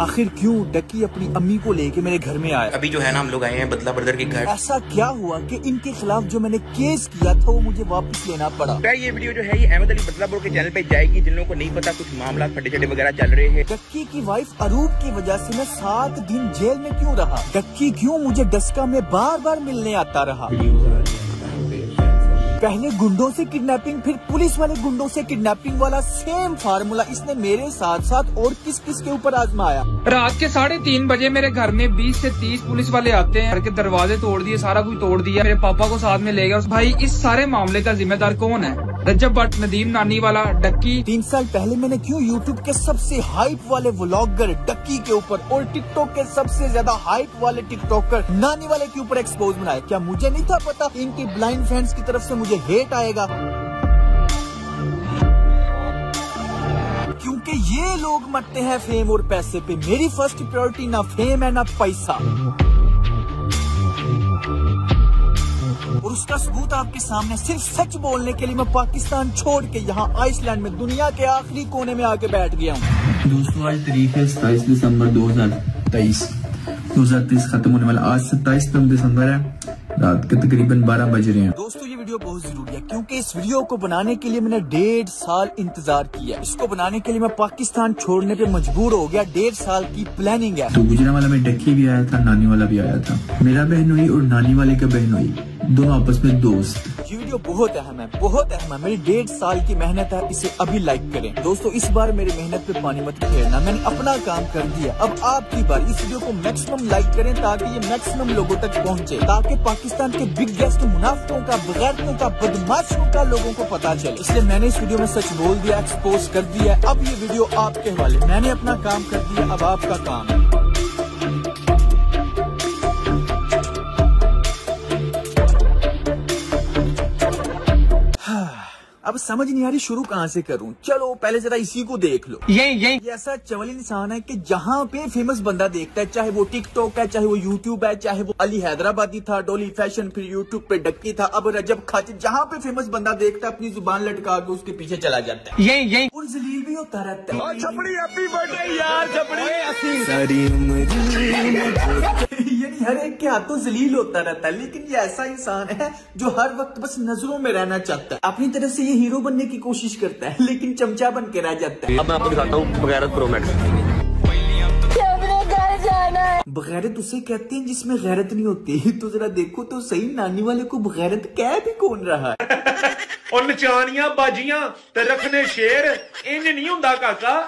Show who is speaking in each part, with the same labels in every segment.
Speaker 1: आखिर क्यों डक्की अपनी अम्मी को लेके मेरे घर में आया?
Speaker 2: अभी जो है ना हम लोग आए हैं बदला ब्रदर के घर।
Speaker 1: ऐसा क्या हुआ कि इनके खिलाफ जो मैंने केस किया था वो मुझे वापस लेना पड़ा?
Speaker 2: ये वीडियो जो है ये अहमद अली बदला ब्रो के चैनल पे जाएगी। जिन लोगों को नहीं पता कुछ मामला फटे चटे वगैरह चल रहे हैं।
Speaker 1: डक्की की वाइफ अरूप की वजह से मैं 7 दिन जेल में क्यों रहा? डक्की क्यों मुझे डस्का में बार बार मिलने आता रहा? पहले गुंडों से किडनैपिंग, फिर पुलिस वाले गुंडों से किडनैपिंग वाला सेम फार्मूला इसने मेरे साथ साथ और किस किस के ऊपर आजमाया।
Speaker 3: रात के 3:30 बजे मेरे घर में 20 से 30 पुलिस वाले आते हैं। घर के दरवाजे तोड़ दिए, सारा कुछ तोड़ दिया, मेरे पापा को साथ में ले गया। भाई इस सारे मामले का जिम्मेदार कौन है? रजब भट्ट, नदीम नानी वाला, डक्की।
Speaker 1: 3 साल पहले मैंने क्यों यूट्यूब के सबसे हाइप वाले व्लॉगर डक्की के ऊपर और टिकटॉक के सबसे ज्यादा हाइप वाले टिकटॉकर नानी वाले के ऊपर एक्सपोज बनाया? क्या मुझे नहीं था पता इनकी ब्लाइंड फैंस की तरफ से मुझे हेट आएगा? क्योंकि ये लोग मरते हैं फेम और पैसे पे। मेरी फर्स्ट प्रायोरिटी ना फेम है ना पैसा। और उसका सबूत आपके सामने, सिर्फ सच बोलने के लिए मैं पाकिस्तान छोड़ के यहाँ आइसलैंड में दुनिया के आखिरी कोने में आके बैठ गया हूँ।
Speaker 4: दोस्तों आज तारीख है 27 दिसंबर 2023 खत्म होने वाला। आज 27 दिसंबर है, रात के तकरीबन 12 बज रहे हैं।
Speaker 1: दोस्तों ये वीडियो बहुत जरूरी है क्योंकि इस वीडियो को बनाने के लिए मैंने 1.5 साल इंतजार किया। इसको बनाने के लिए मैं पाकिस्तान छोड़ने पे मजबूर हो गया। 1.5 साल की प्लानिंग है।
Speaker 4: तो गुजरांवाला में डक्की भी आया था, नानी वाला भी आया था। मेरा बहन हुई और नानी वाले का बहन हुई, दोनों आपस में दोस्त।
Speaker 1: ये वीडियो बहुत अहम है, बहुत अहम है। मेरी 1.5 साल की मेहनत है, इसे अभी लाइक करें। दोस्तों इस बार मेरी मेहनत पे पानी मत फेरना, मैंने अपना काम कर दिया। अब आपकी बार, इस वीडियो को मैक्सिमम लाइक करें ताकि ये मैक्सिमम लोगों तक पहुंचे, ताकि पाकिस्तान के बिगेस्ट मुनाफिकों का, बगैरतों का, बदमाशों का लोगों को पता चले। इसलिए मैंने इस वीडियो में सच बोल दिया, एक्सपोज कर दिया। अब ये वीडियो आपके हवाले। मैंने अपना काम कर दिया, अब आपका काम है। अब समझ नहीं आ रही शुरू कहाँ से करूं। चलो पहले जरा इसी को देख लो। ये ऐसा चवल इंसान है कि जहाँ पे फेमस बंदा देखता है, चाहे वो टिकटॉक है, चाहे वो यूट्यूब है, चाहे वो अली हैदराबादी था, डोली फैशन, फिर यूट्यूब पे डक्की था, अब रजब खाची, जहाँ पे फेमस बंदा देखता है अपनी जुबान लटका के उसके पीछे चला जाता है। ये और जलील भी होता रहता है। छपड़ी हैप्पी बर्थडे यार, छपड़ी सारी उम्र यानी हर एक के हाथों जलील होता रहता है। लेकिन ये ऐसा इंसान है जो हर वक्त बस नजरों में रहना चाहता है। अपनी तरफ से ये हीरो बनने की कोशिश करता है लेकिन चमचा बन के रह जाता है।
Speaker 2: अब मैं आपको दिखाता हूँ बगैरत प्रो मैक्स।
Speaker 1: बगैरत उसे कहते हैं जिसमें गैरत नहीं होती। तो जरा देखो तो सही, नानी वाले को बगैरत कह भी कौन रहा है?
Speaker 5: और नचानियां बाजियां ते रखने शेर इन नहीं हुंदा काका।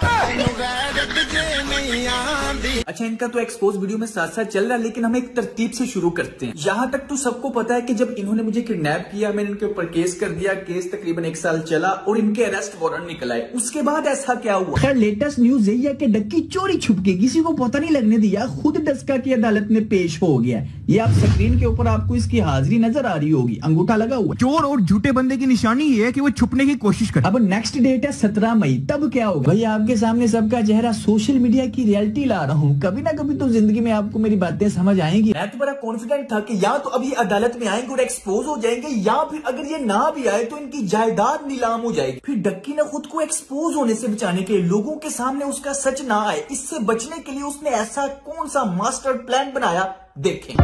Speaker 1: अच्छा इनका तो एक्सपोज वीडियो में साथ साथ चल रहा है, लेकिन हम एक तरतीब से शुरू करते हैं। यहाँ तक तो सबको पता है कि जब इन्होंने मुझे किडनैप किया, मैंने इनके ऊपर केस कर दिया। केस तकरीबन 1 साल चला और इनके अरेस्ट वारंट निकल आए। उसके बाद ऐसा क्या हुआ?
Speaker 6: खैर लेटेस्ट न्यूज यही है कि डक्की चोरी छुप के, किसी को पता नहीं लगने दिया, खुद डस्का की अदालत में पेश हो गया। ये आप स्क्रीन के ऊपर आपको इसकी हाजिरी नजर आ रही होगी, अंगूठा लगा हुआ।
Speaker 7: चोर और झूठे बंदे की निशानी ये है कि वो छुपने की कोशिश करे।
Speaker 6: अब नेक्स्ट डेट है 17 मई, तब क्या होगा? भाई आपके सामने सबका चेहरा, सोशल मीडिया की रियलिटी ला रहा हूँ। कभी ना कभी तो जिंदगी में आपको मेरी बातें समझ आएंगी।
Speaker 1: मैं तो बड़ा कॉन्फिडेंट था कि या तो अभी अदालत में आएंगे और एक्सपोज हो जाएंगे, या फिर अगर ये ना भी आए तो इनकी जायदाद नीलाम हो जाएगी। फिर डक्की ने खुद को एक्सपोज होने से बचाने के लिए, लोगों के सामने उसका सच ना आए, इससे बचने के लिए उसने ऐसा कौन सा मास्टर प्लान बनाया, देखें।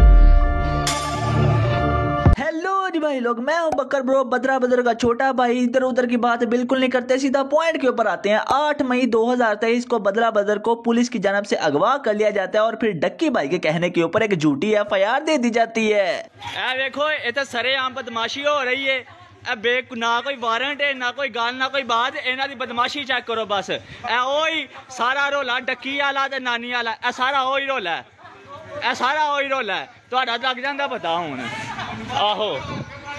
Speaker 6: भाई लोग, मैं हूं बकर ब्रो, बदरा बदर का छोटा भाई। इधर उधर की बात बिल्कुल नहीं करते, सीधा पॉइंट के ऊपर आते हैं। 8 मई 2023 को बदरा बदर को पुलिस की जानब से अगवा कर लिया जाता है और फिर डक्की भाई के कहने के ऊपर एक झूठी FIR दे दी जाती है।
Speaker 8: देखो ये तो सरेआम बदमाशी हो रही है। अब ना कोई वारंट है, ना कोई गाल, ना कोई बात, इन्हां दी बदमाशी चेक करो बस। ओही सारा रोला डक्की वाला ते नानी वाला, सारा ओही रोला है, सारा ओही रोला है। तुहाडा लग जांदा पता हुण। आहो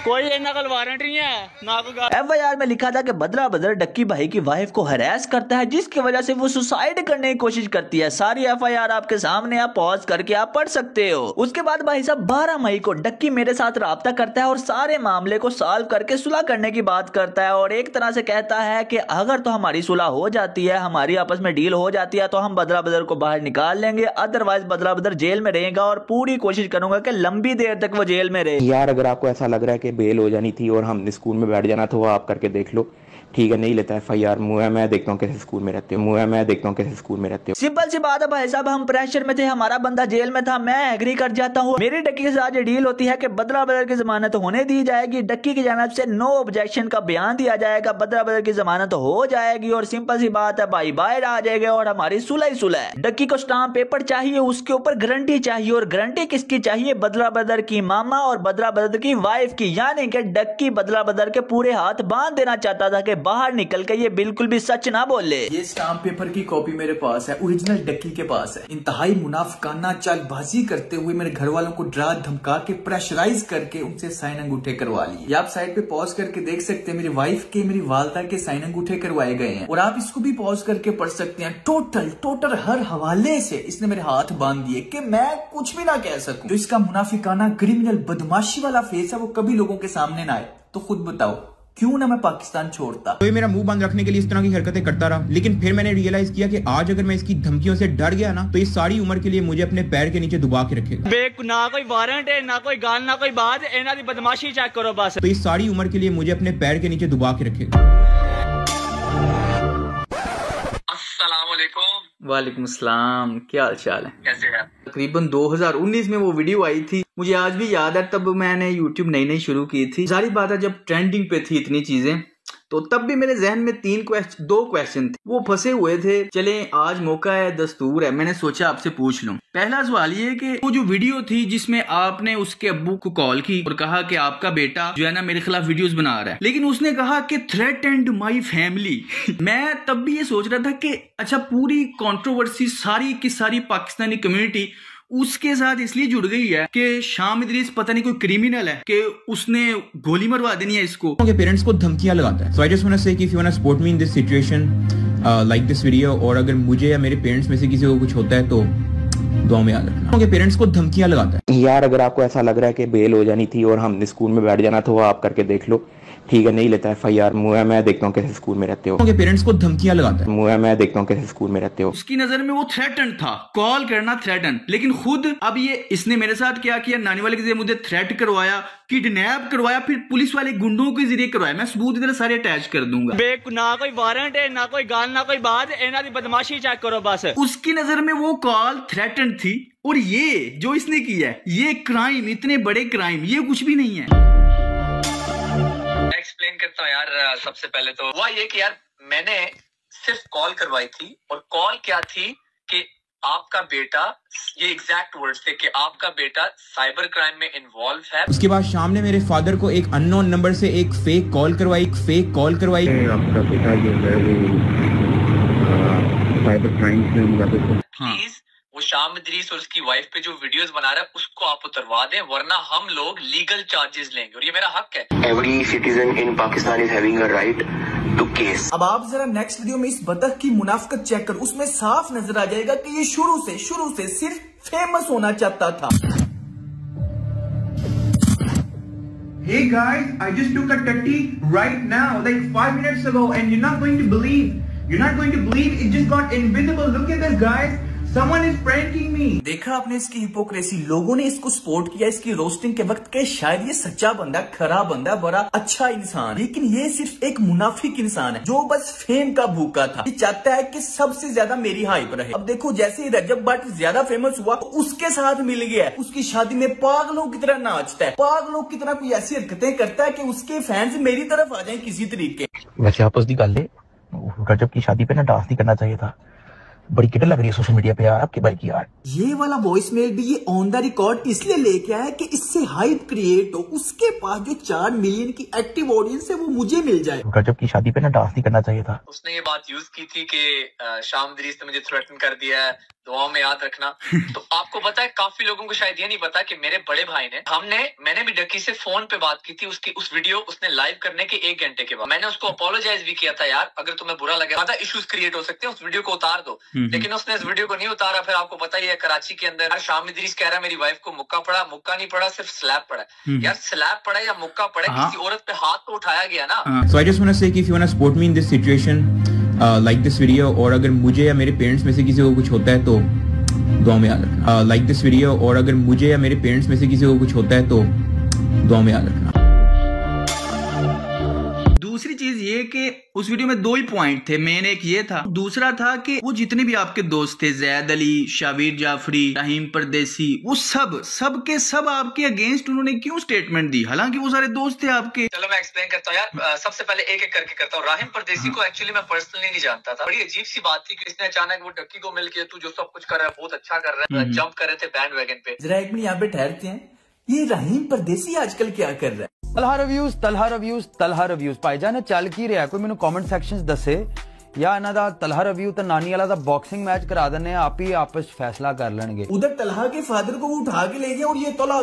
Speaker 8: कोई इन्ना कल वारंट नहीं है, ना कोई
Speaker 6: FIR में लिखा था कि बदला बदर डक्की भाई की वाइफ को हरास करता है, जिसकी वजह से वो सुसाइड करने की कोशिश करती है। सारी FIR आपके सामने, आप पॉज करके आप पढ़ सकते हो। उसके बाद भाई साहब 12 मई को डक्की मेरे साथ राब्ता करता है और सारे मामले को सॉल्व करके सुलह करने की बात करता है और एक तरह से कहता है कि अगर तो हमारी सुलह हो जाती है, हमारी आपस में डील हो जाती है, तो हम बदला बदर को बाहर निकाल लेंगे, अदरवाइज बदला बदर जेल में रहेगा और पूरी कोशिश करूंगा कि लंबी देर तक वो जेल में रहे।
Speaker 2: यार अगर आपको ऐसा लग रहा है कि बेल हो जानी थी और हमने स्कूल में बैठ जाना था, वो आप करके देख लो। ठीक है, नहीं लेता FIR, मुँह है मैं देखता हूँ कैसे स्कूल में रहते हो, मुँह है मैं देखता हूँ कैसे स्कूल में रहते हो।
Speaker 6: सिंपल सी बात है भाई साहब, हम प्रेशर में थे, हमारा बंदा जेल में था, मैं एग्री कर जाता हूँ। मेरी डक्की के साथ ये डील होती है कि बदला बदल की जमानत होने दी जाएगी, डक्की की जानिब से नो ऑब्जेक्शन का बयान दिया जाएगा, बदला बदल की जमानत हो जाएगी और सिंपल सी बात है भाई बाहर आ जाएगा और हमारी सुलह ही सुलह है। डक्की को स्टाम्प पेपर चाहिए, उसके ऊपर गारंटी चाहिए और गारंटी किसकी चाहिए? बदला बदल की मामा और बदला बदल की वाइफ की, यानी कि डक्की बदला बदल के पूरे हाथ बांध देना चाहता था कि बाहर निकल के ये बिल्कुल भी सच ना बोले।
Speaker 1: ये स्टाम्प पेपर की कॉपी मेरे पास है, ओरिजिनल डक्की के पास है। इंतहाई मुनाफिकाना चालबाजी करते हुए मेरे घर वालों को डरा धमका के प्रेशराइज करके उनसे साइन अंगूठे करवा लिए। ये आप साइड पे पॉज करके देख सकते हैं, मेरी वाइफ के, मेरी वालदा के साइन अंगूठे करवाए गए हैं और आप इसको भी पॉज करके पढ़ सकते हैं। टोटल हर हवाले से इसने मेरे हाथ बांध दिए कि मैं कुछ भी ना कह सकूं। जो इसका मुनाफिकाना क्रिमिनल बदमाशी वाला फेस है वो कभी लोगों के सामने ना आए। तो खुद बताओ क्यों ना मैं पाकिस्तान छोड़ता।
Speaker 7: तो ये मेरा मुंह बंद रखने के लिए इस तरह की हरकतें करता रहा, लेकिन फिर मैंने रियलाइज किया कि आज अगर मैं इसकी धमकियों से डर गया ना तो ये सारी उम्र के लिए मुझे अपने पैर के नीचे दबा के रखेगा।
Speaker 8: ना कोई वारंट है, ना कोई गाल, ना कोई बात, इन्हां दी बदमाशी चेक करो बस।
Speaker 7: तो ये सारी उम्र के लिए मुझे अपने पैर के नीचे दबा के रखेगा।
Speaker 1: वालेकुम सलाम, क्या हाल चाल है?
Speaker 8: कैसे हैं?
Speaker 1: तकरीबन 2019 में वो वीडियो आई थी, मुझे आज भी याद है। तब मैंने YouTube नई शुरू की थी। सारी बात है जब ट्रेंडिंग पे थी इतनी चीजें, तो तब भी मेरे जहन में दो क्वेश्चन थे, वो फंसे हुए थे। चले आज मौका है, दस्तूर है, मैंने सोचा आपसे पूछ लूं। पहला सवाल ये कि वो जो वीडियो थी जिसमें आपने उसके अब्बू को कॉल की और कहा कि आपका बेटा जो है ना मेरे खिलाफ वीडियोस बना रहा है, लेकिन उसने कहा कि थ्रेटेंड माय फैमिली। मैं तब भी ये सोच रहा था कि अच्छा, पूरी कंट्रोवर्सी सारी की सारी पाकिस्तानी कम्युनिटी उसके साथ इसलिए जुड़ गई है कि शाम इदरीस पता नहीं कोई क्रिमिनल है कि उसने गोली मरवा देनी है इसको।
Speaker 7: उनके पेरेंट्स को धमकियां लगाता है। So I just want to say कि if you want to support me in this situation like this video, और अगर मुझे या मेरे पेरेंट्स में से किसी को कुछ होता है तो दुआ में याद रखना। उनके पेरेंट्स को धमकियां लगाता है।
Speaker 2: यार अगर आपको ऐसा लग रहा है कि बेल हो जानी थी और हमने स्कूल में बैठ जाना था, वो आप करके देख लो। ठीक है, नहीं लेता FIR, मुँह है मैं देखता हूँ कैसे स्कूल में रहते हो।
Speaker 7: उनके पेरेंट्स को धमकियां लगाता है।
Speaker 2: मुँह है मैं देखता हूँ कैसे स्कूल में रहते हो।
Speaker 1: उसकी नजर में वो थ्रेटन था, कॉल करना थ्रेटन, लेकिन खुद अब ये इसने मेरे साथ क्या किया, नानी वाले के जरिए मुझे थ्रेट करवाया, किडनैप करवाया, फिर पुलिस वाले गुंडों के जरिए करवाया। मैं सबूत इधर सारे अटैच कर दूंगा।
Speaker 8: ना कोई वारंट है, ना कोई गाल, ना कोई बात, इन्हां दी बदमाशी चेक करो बस।
Speaker 1: उसकी नजर में वो कॉल थ्रेटन थी और ये जो इसने किया है, ये क्राइम, इतने बड़े क्राइम, ये कुछ भी नहीं है।
Speaker 9: एक्सप्लेन करता हूँ यार। सबसे पहले तो हुआ ये कि यार मैंने सिर्फ कॉल करवाई थी, और कॉल क्या थी कि आपका बेटा, ये एग्जैक्ट वर्ड्स थे कि आपका बेटा साइबर क्राइम में इन्वॉल्व है।
Speaker 7: उसके बाद शाम ने मेरे फादर को एक अननोन नंबर से एक फेक कॉल करवाई।
Speaker 2: आपका बेटा जो है वो साइबर क्राइम में इन्वॉल्व है।
Speaker 9: प्लीज वो शाम इदरीस और उसकी वाइफ पे जो वीडियोस बना रहा है उसको आप उतरवा दें, वरना हम लोग लीगल चार्जेस लेंगे और ये मेरा हक है।
Speaker 2: Every citizen in Pakistan is having a right to case.
Speaker 1: अब आप जरा नेक्स्ट वीडियो में इस बतख की मुनाफिकत चेक करो, उसमें साफ नजर आ जाएगा कि ये शुरू से सिर्फ फेमस होना चाहता था।
Speaker 7: Hey guys, I just took a tutty right now, like 5 minutes ago, and you're not going to believe it just got invisible. Look at this, guys. Someone is pranking me.
Speaker 1: देखा आपने इसकी hypocrisy, लोगों ने इसको support किया इसकी roasting के वक्त के शायद ये सच्चा बंदा, खरा बंदा, बड़ा अच्छा इंसान, लेकिन ये सिर्फ एक मुनाफिक इंसान है जो बस फेम का भूखा था। ये चाहता है कि सबसे ज्यादा मेरी हाइप रहे। अब देखो जैसे ही रजब भट्ट ज्यादा फेमस हुआ तो उसके साथ मिल गया, उसकी शादी में पागलों की तरह नाचता है, पागलों की तरह कोई ऐसी हरकतें करता है कि उसके फैंस मेरी तरफ आ जाए किसी तरीके।
Speaker 2: वैसे आप उसकी गल रजब की शादी पे ना डांस नहीं करना चाहिए था। बड़ी किडर लग रही है सोशल मीडिया पे यार आपके भाई की यार।
Speaker 1: ये वाला वॉइस मेल भी ये ऑन द रिकॉर्ड इसलिए लेके आया कि इससे हाइप क्रिएट हो, उसके पास जो 4 मिलियन की एक्टिव ऑडियंस है वो मुझे मिल जाए।
Speaker 2: रजब की शादी पे ना डांस नहीं करना चाहिए था।
Speaker 9: उसने ये बात यूज की थी कि शाम इदरीस ने मुझे थ्रेटन कर दिया है, दुआ में याद रखना। तो आपको पता है काफी लोगों को शायद ये नहीं पता कि मेरे बड़े भाई ने, मैंने भी डक्की से फोन पे बात की थी, उसकी उस वीडियो उसने लाइव करने के 1 घंटे के बाद मैंने उसको अपोलोजाइज भी किया था, यार अगर तुम्हें बुरा लगे, ज्यादा इश्यूज क्रिएट हो सकते हैं, उस वीडियो को उतार दो। लेकिन उसने इस वीडियो को नहीं उतारा। फिर आपको पता ही है कराची के अंदर शाम इदरीस कह रहा है मेरी वाइफ को मुक्का पड़ा, मुक्का नहीं पड़ा, सिर्फ स्लैप पड़ा। यार स्लैप पड़ा या मुक्का पड़ा, किसी औरत पे हाथ तो उठाया गया ना।
Speaker 7: So I just want to say कि if you want to support me in this situation like this video, और अगर मुझे या मेरे पेरेंट्स में से किसी को कुछ होता है तो दुआ में याद रखना। लाइक दिस वीडियो, और अगर मुझे या मेरे पेरेंट्स में से किसी को कुछ होता है तो दुआ में याद रखना।
Speaker 1: उस वीडियो में 2 ही पॉइंट थे मेन, एक ये था, दूसरा था कि वो जितने भी आपके दोस्त थे, जैद अली, शाबिर जाफरी, रहीम परदेसी, वो सब के सब आपके अगेंस्ट उन्होंने क्यों स्टेटमेंट दी, हालांकि वो सारे दोस्त थे आपके।
Speaker 9: चलो मैं एक्सप्लेन करता हूँ यार, सबसे पहले एक एक करके करता हूँ। रहीम परदेसी को एक्चुअली मैं पर्सनली नहीं जानता था। बड़ी अजीब सी बात थी कि इसने अचानक वो डक्की को मिल के तू जो सब कुछ कर रहा है बहुत अच्छा कर रहा है, जंप कर रहे थे बैंड वैगन पे।
Speaker 1: जरा एक मिनट यहाँ पे ठहरते हैं, ये रहीम परदेसी आजकल क्या कर रहा है?
Speaker 10: तलहा रिव्यूज भाईजान चल की रहा, कोई मैंने कमेंट सेक्शन दसे या इन्हां दा तलहा रिव्यू ते नानी वाला दा बॉक्सिंग मैच करा देने, आप ही आपस फैसला कर लेंगे।
Speaker 1: उधर तलहा के फादर को वो उठा के ले गया और ये तलहा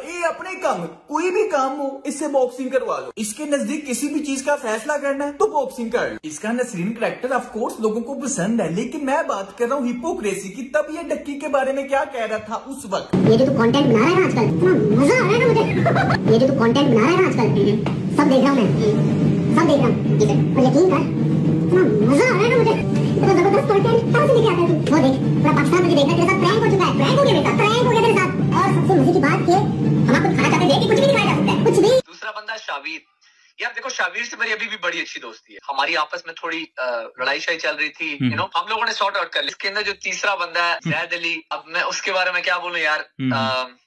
Speaker 1: ये अपने काम, कोई भी काम हो इससे बॉक्सिंग करवा लो। इसके नजदीक किसी भी चीज का फैसला करना है तो बॉक्सिंग कर लो। इसका नसरीन कैरेक्टर ऑफ कोर्स लोगों को पसंद है, लेकिन मैं बात कर रहा हूँ हिपोक्रेसी की। तब ये डक्की के बारे में क्या कह रहा था उस वक्त?
Speaker 11: ये जो तू कंटेंट बना रहा है आजकल, इतना मजा आ रहा है ना मुझे। ये जो तू कंटेंट बना रहा है आजकल, सब देख रहा हूँ मैं, सब देख रहा हूँ, और यकीन कर मजा आ रहा है ना मुझे। इतना जबरदस्त कंटेंट कहाँ से लेके आता है तू? वो देख पूरा पाकिस्तान मुझे देखना, तेरे साथ प्रैंक हो चुका है, प्रैंक हो गया बेटा, प्रैंक हो गया तेरे साथ। और सबसे मजे की बात कि हम आपको खाना चाहते थे कि कुछ भी नहीं खाया जा सकता है, कुछ भी।
Speaker 9: दूसरा बंदा शाबिर, यार देखो शाबिर से मेरी अभी भी बड़ी अच्छी दोस्ती है, हमारी आपस में थोड़ी लड़ाई शाई चल रही थी, यू नो, हम लोगों ने सॉर्ट आउट कर लिया। इसके अंदर जो तीसरा बंदा है जैद अली, अब मैं उसके बारे में क्या बोलूं यार,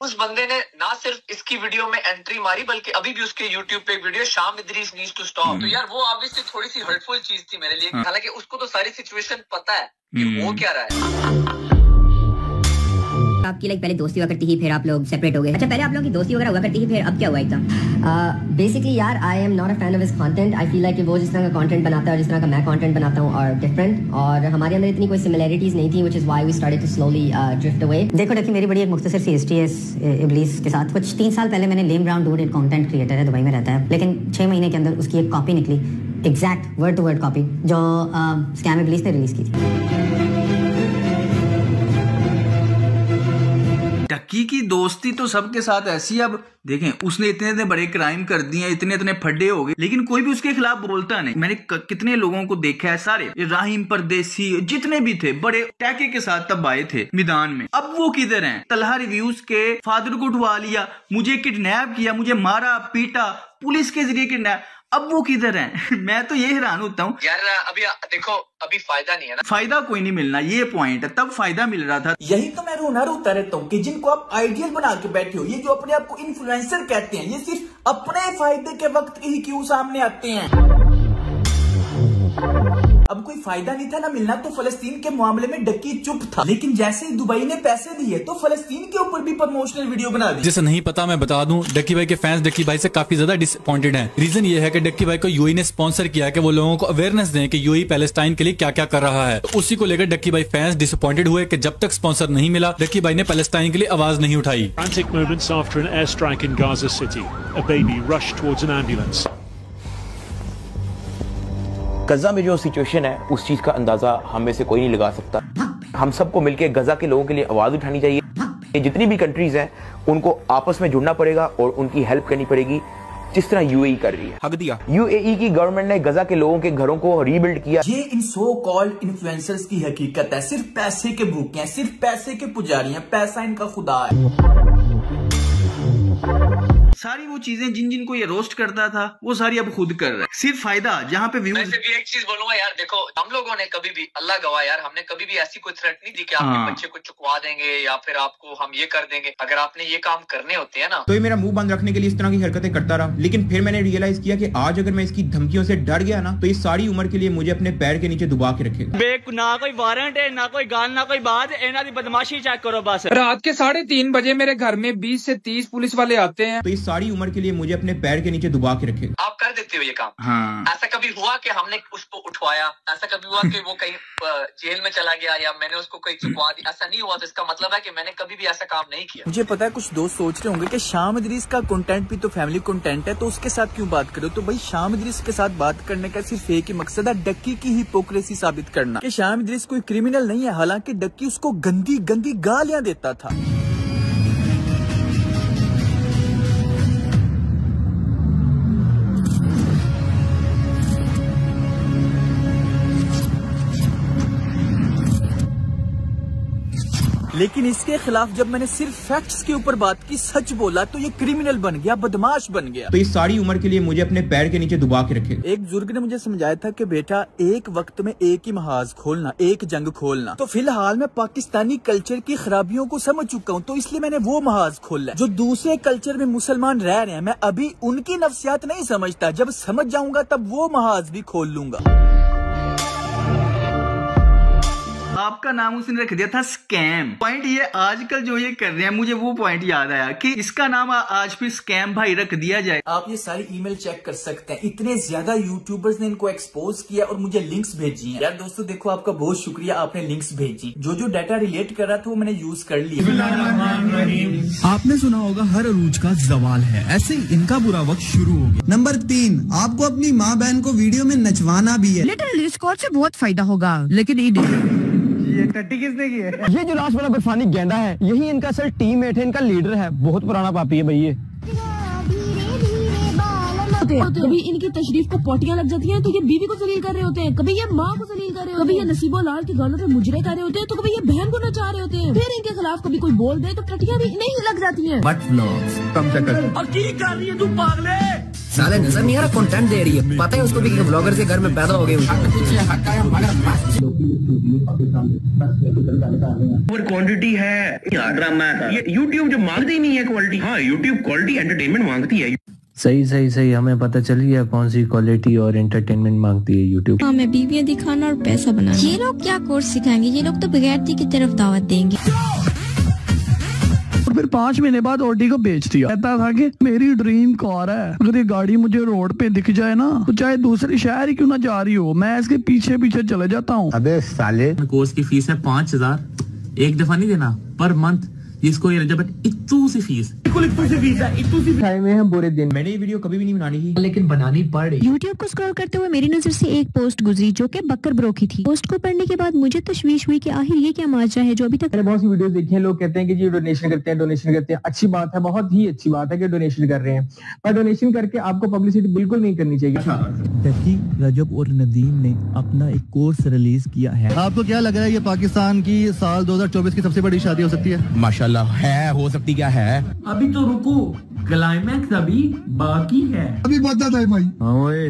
Speaker 9: उस बंदे ने ना सिर्फ इसकी वीडियो में एंट्री मारी बल्कि अभी भी उसके यूट्यूब पे एक वीडियो शाम इदरीस नीड्स टू स्टॉप, तो यार वो ऑब्वियसली थोड़ी सी हर्टफुल चीज थी मेरे लिए, हालांकि उसको तो सारी सिचुएशन पता है कि वो क्या रहा है।
Speaker 11: आपकी पहले दोस्ती हुआ करती थी, फिर आप लोग सेपरेट हो गए। अच्छा, पहले आप लोगों की दोस्ती वगैरह हुआ करती थी, फिर अब क्या हुआ एकदम? बेसिकली यार I am not a fan of his content. I feel like वो जिस तरह का कंटेंट बनाता है और जिस तरह का मैं कंटेंट बनाता हूँ और डिफरेंट, और हमारे अंदर इतनी कोई सिमिलरिटीज नहीं थी, which is why we started to slowly drift away. देखो देखिए, मेरी बड़ी एक मुख्तसर सी हिस्ट्री है इस इब्लीस के साथ। कुछ 3 साल पहले मैंने लेम ब्राउन डूड, एक कंटेंट क्रिएटर है, दुबई में रहता है, लेकिन 6 महीने के अंदर उसकी एक कॉपी निकली, exact word to word copy, जो स्कैम इब्लीस ने रिलीज की थी।
Speaker 1: डक्की की दोस्ती तो सबके साथ ऐसी, अब देखें उसने इतने बड़े क्राइम कर दिए, इतने फड्डे हो गए, लेकिन कोई भी उसके खिलाफ बोलता नहीं। मैंने कितने लोगों को देखा है, सारे रहीम परदेसी जितने भी थे बड़े टैके के साथ तब आए थे मैदान में, अब वो किधर हैं? तलहा रिव्यूज के फादर को उठवा लिया, मुझे किडनैप किया, मुझे मारा पीटा, पुलिस के जरिए किडनैप, अब वो किधर हैं? मैं तो ये हैरान होता हूँ
Speaker 9: यार। अभी देखो अभी फायदा नहीं है ना,
Speaker 1: फायदा कोई नहीं मिलना, ये पॉइंट है, तब फायदा मिल रहा था। यही तो मैं रोता रहता हूँ कि जिनको आप आइडियल बना के बैठे हो, ये जो अपने आप को इन्फ्लुएंसर कहते हैं, ये सिर्फ अपने फायदे के वक्त ही क्यों सामने आते हैं? अब कोई फायदा नहीं था ना मिलना, तो फलस्तीन के मामले में डक्की चुप था, लेकिन जैसे ही दुबई ने पैसे दिए तो फलस्तीन के ऊपर भी प्रमोशनल वीडियो बना दी।
Speaker 12: जिसे नहीं पता मैं बता दूं, डक्की भाई के फैंस डक्की भाई से काफी ज्यादा डिसअपॉइंटेड हैं। रीजन ये है कि डक्की भाई को यूएई ने स्पॉन्सर किया है कि वो लोगों को अवेयरनेस दें कि यूएई पैलेस्टाइन के लिए क्या क्या कर रहा है, तो उसी को लेकर डक्की भाई फैंस डिसअपॉइंटेड हुए कि जब तक स्पॉन्सर नहीं मिला डक्की भाई ने पैलेस्टाइन के लिए आवाज नहीं उठाई।
Speaker 13: Frantic moments after an airstrike in Gaza City, a baby rushed towards an ambulance.
Speaker 2: गजा में जो सिचुएशन है उस चीज का अंदाजा हम में से कोई नहीं लगा सकता। हम सबको मिलकर गजा के लोगों के लिए आवाज उठानी चाहिए। जितनी भी कंट्रीज हैं उनको आपस में जुड़ना पड़ेगा और उनकी हेल्प करनी पड़ेगी, जिस तरह यूएई कर रही है। हक दिया यूएई की गवर्नमेंट ने गजा के लोगों के घरों को रीबिल्ड किया।
Speaker 1: ये इन सो कॉल्ड इन्फ्लुएंसर्स की हकीकत है, सिर्फ पैसे के भूखे हैं, सिर्फ पैसे के पुजारी हैं, पैसा इनका खुदा है। सारी वो चीजें जिन को ये रोस्ट करता था वो सारी अब खुद कर रहा है, सिर्फ फायदा जहाँ पे व्यूज।
Speaker 9: वैसे भी एक चीज बोलूंगा यार, देखो हम लोगों ने कभी भी, अल्लाह गवाह यार, हमने कभी भी ऐसी कोई थ्रेट नहीं दी कि आपके बच्चे को चुकवा देंगे या फिर आपको हम ये कर देंगे। अगर आपने ये काम करने होते हैं ना,
Speaker 14: तो ये मेरा मुंह बंद रखने के लिए इस तरह की हरकतें करता रहा, लेकिन फिर मैंने रियलाइज किया कि आज अगर मैं इसकी धमकियों से डर गया ना, तो ये सारी उम्र के लिए मुझे अपने पैर के नीचे दबा के रखेगा।
Speaker 8: ना कोई वारंट है, ना कोई गाल, ना कोई बात, इन्हां दी बदमाशी चेक करो बस।
Speaker 3: रात के 3:30 बजे मेरे घर में 20 से 30 पुलिस वाले आते हैं,
Speaker 14: तो ये सारी उम्र के लिए मुझे अपने पैर के नीचे दबा के रखेगा।
Speaker 9: आप कर देते हो ये काम।
Speaker 1: हाँ।
Speaker 9: ऐसा कभी हुआ कि हमने उसको उठवाया? ऐसा कभी हुआ कि वो कहीं जेल में चला गया या मैंने उसको कहीं चुकवा दिया? ऐसा नहीं हुआ, तो इसका मतलब है कि मैंने कभी भी ऐसा काम नहीं किया।
Speaker 1: मुझे पता है कुछ दोस्त सोच रहे होंगे कि शाम इदरीस का कंटेंट भी तो फैमिली कंटेंट है, तो उसके साथ क्यों बात करो? तो भाई शाम इदरीस के साथ बात करने का सिर्फ एक ही मकसद है, डक्की की हिपोक्रेसी साबित करना कि शाम इदरीस कोई क्रिमिनल नहीं है, हालांकि डक्की उसको गंदी गंदी गालियां देता था। लेकिन इसके खिलाफ जब मैंने सिर्फ फैक्ट्स के ऊपर बात की, सच बोला, तो ये क्रिमिनल बन गया, बदमाश बन गया।
Speaker 14: तो इस सारी उम्र के लिए मुझे अपने पैर के नीचे दबा के रखे।
Speaker 1: एक बुजुर्ग ने मुझे समझाया था कि बेटा एक वक्त में एक ही महाज खोलना, एक जंग खोलना। तो फिलहाल मैं पाकिस्तानी कल्चर की खराबियों को समझ चुका हूँ, तो इसलिए मैंने वो महाज खोला है। जो दूसरे कल्चर में मुसलमान रह रहे हैं, मैं अभी उनकी नफ्सियात नहीं समझता, जब समझ जाऊंगा तब वो महाज भी खोल लूंगा। आपका नाम उसने रख दिया था स्कैम। पॉइंट ये आजकल जो ये कर रहे हैं, मुझे वो पॉइंट याद आया कि इसका नाम आज भी स्कैम भाई रख दिया जाए। आप ये सारी ईमेल चेक कर सकते हैं, इतने ज्यादा यूट्यूबर्स ने इनको एक्सपोज किया और मुझे लिंक्स भेजी हैं। यार दोस्तों देखो, आपका बहुत शुक्रिया, आपने लिंक्स भेजी। जो डाटा रिलेट कर रहा था वो मैंने यूज कर लिया।
Speaker 15: आपने सुना होगा हर अरूज का जवाल है, ऐसे ही इनका बुरा वक्त शुरू हो गया। नंबर 3, आपको अपनी माँ बहन को वीडियो में नचवाना भी है।
Speaker 16: लिटिल स्कॉट से बहुत फायदा होगा, लेकिन
Speaker 17: ये टट्टी किसने की है?
Speaker 18: ये जो लास्ट वाला बर्फानी गेंदा है, यही इनका सर टीममेट है, इनका लीडर है, बहुत पुराना पापी है भाई ये।
Speaker 16: कभी इनकी तशरीफ को पोटियां लग जाती हैं तो ये बीवी को जलील कर रहे होते हैं, कभी ये माँ को जलील कर रहे होते हैं, कभी ये नसीबो लाल के गालों पे मुजरे कर रहे होते हैं, तो कभी ये बहन को नचा रहे होते हैं। फिर इनके खिलाफ कभी कोई बोल दे तो टट्टियां भी नहीं लग जाती हैं।
Speaker 15: बट व्लॉग्स कम से कम।
Speaker 16: और की कर रही है तू पागले?
Speaker 19: साले नजर नहीं आ रहा कंटेंट दे रही है, पता है उसको भी कि ब्लॉगर के घर में पैदा हो गए।
Speaker 5: क्वांटिटी है ड्रामा, ये यूट्यूब जो मांगती नहीं है क्वालिटी। हाँ, यूट्यूब क्वालिटी एंटरटेनमेंट मांगती है।
Speaker 4: सही हमें पता चल गया कौन सी क्वालिटी और एंटरटेनमेंट मांगती है यूट्यूब।
Speaker 20: हमें बीवियां दिखाना और पैसा बनाना। ये लोग क्या कोर्स सिखाएंगे? ये लोग तो बगैरती की तरफ दावत देंगे।
Speaker 21: और फिर 5 महीने बाद ऑडी को बेच दिया। कहता था कि मेरी ड्रीम कार है, अगर ये गाड़ी मुझे रोड पे दिख जाए ना, तो चाहे दूसरे शहर ही क्यों ना जा रही हो, मैं इसके पीछे पीछे चले जाता हूँ।
Speaker 4: अबे साले,
Speaker 22: कोर्स की फीस है 5000, एक दफा नहीं देना, पर मंथ। जिसको ये इतू सी फीस
Speaker 4: है में हम बुरे दिन।
Speaker 14: मैंने ये वीडियो कभी भी नहीं बनानी थी,
Speaker 4: लेकिन बनानी पड़ रही।
Speaker 20: यूट्यूब को स्क्रॉल करते हुए मेरी नजर से एक पोस्ट गुजरी जो कि बकर ब्रो की थी। पोस्ट को पढ़ने के बाद मुझे तशवीश हुई कि आखिर ये क्या माजरा है जो अभी तक।
Speaker 4: मैंने बहुत सी वीडियोस देखी हैं, लोग कहते हैं कि जी डोनेशन करते हैं। अच्छी बात है, बहुत ही अच्छी बात है कि डोनेशन कर रहे हैं, पर डोनेशन करके आपको पब्लिसिटी बिल्कुल नहीं करनी चाहिए।
Speaker 15: डक्की, रजब और नदीम ने अपना एक कोर्स रिलीज किया है। आपको क्या लग रहा है ये पाकिस्तान की साल 2024 की सबसे बड़ी शादी हो सकती है?
Speaker 2: माशाल्लाह है, हो सकती क्या है।
Speaker 17: अभी तो रुको, क्लाइमैक्स अभी बाकी है।
Speaker 15: अभी बता था भाई।
Speaker 4: हाँ ओए,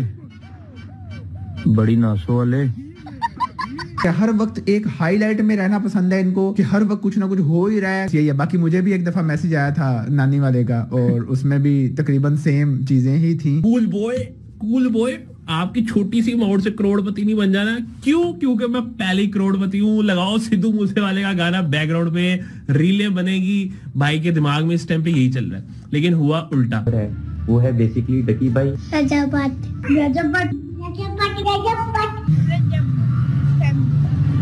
Speaker 4: बड़ी नासो वाले।
Speaker 14: हर वक्त एक हाईलाइट में रहना पसंद है इनको, कि हर वक्त कुछ ना कुछ हो ही रहा है। यही है। बाकी मुझे भी एक दफा मैसेज आया था नानी वाले का, और उसमें भी तकरीबन सेम चीजें ही थी।
Speaker 23: कूल बॉय, आपकी छोटी सी अमाउंट से करोड़पति नहीं बन जाना। क्यों? क्योंकि मैं पहले ही करोड़पति हूँ। लगाओ सिद्धू मूसेवाले का गाना बैकग्राउंड में, रीलें बनेगी। भाई के दिमाग में इस टाइम पे यही चल रहा है, लेकिन हुआ उल्टा।
Speaker 4: वो है बेसिकली डकी भाई।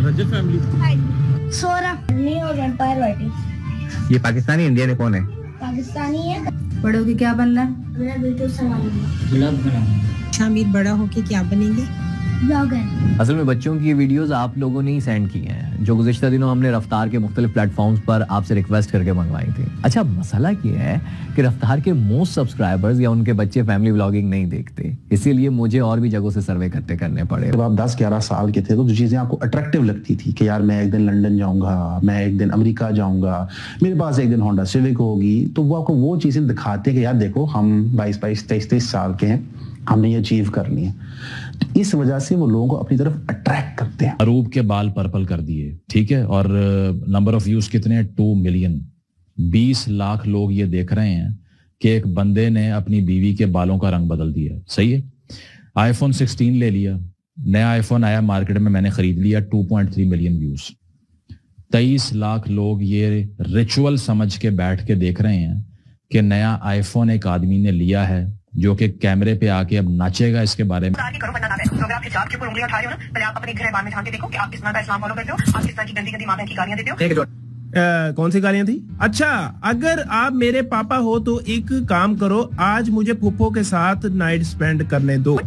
Speaker 23: रजब फैमिली।
Speaker 4: ये पाकिस्तानी इंडियन है? कौन है?
Speaker 20: पाकिस्तानी है।
Speaker 16: बड़ों के क्या बनना है?
Speaker 20: मेरा यूट्यूब संभालना।
Speaker 16: शामिर बड़ा होके क्या बनेंगे?
Speaker 20: ब्लॉगर।
Speaker 4: असल में बच्चों की ये वीडियोस आप लोगों ने ही सेंड की हैं, जो गुज़िश्ता दिनों हमने रफ्तार के मुख्तलिफ प्लेटफॉर्म्स पर आपसे रिक्वेस्ट करके मंगवाई थी। अच्छा, मसला ये है कि रफ्तार के मोस्ट सब्सक्राइबर्स या उनके बच्चे फैमिली व्लॉगिंग नहीं देखते, इसीलिए मुझे और भी जगहों से सर्वे करने पड़े।
Speaker 24: जब आप 10-11 साल के थे तो जो चीज़ें आपको अट्रैक्टिव लगती थी कि यार मैं एक दिन लंदन जाऊँगा, मैं एक दिन अमेरिका जाऊँगा, मेरे पास एक दिन होंडा सिविक होगी, तो वो आपको वो चीज़ें दिखाते हैं कि यार देखो हम 22-22, 23-23 साल के हैं, हमने ये अचीव करनी है। तो इस वजह से वो लोगों को अपनी तरफ अट्रैक्ट करते हैं।
Speaker 25: अरूब के बाल पर्पल कर दिए, ठीक है, और नंबर ऑफ व्यूज कितने हैं? 2 मिलियन। 20 लाख लोग ये देख रहे हैं कि एक बंदे ने अपनी बीवी के बालों का रंग बदल दिया। सही है। आईफोन 16 ले लिया, नया आईफोन आया मार्केट में, मैंने खरीद लिया, 2.3 मिलियन व्यूज। 23 लाख लोग ये रिचुअल समझ के बैठ के देख रहे हैं कि नया आईफोन एक आदमी ने लिया है जो कि कैमरे पे आके अब नाचेगा इसके बारे में।
Speaker 23: कौन सी गालियां थी? अच्छा, अगर आप मेरे पापा हो तो एक काम करो, आज मुझे फूफो के साथ नाइट स्पेंड करने दो।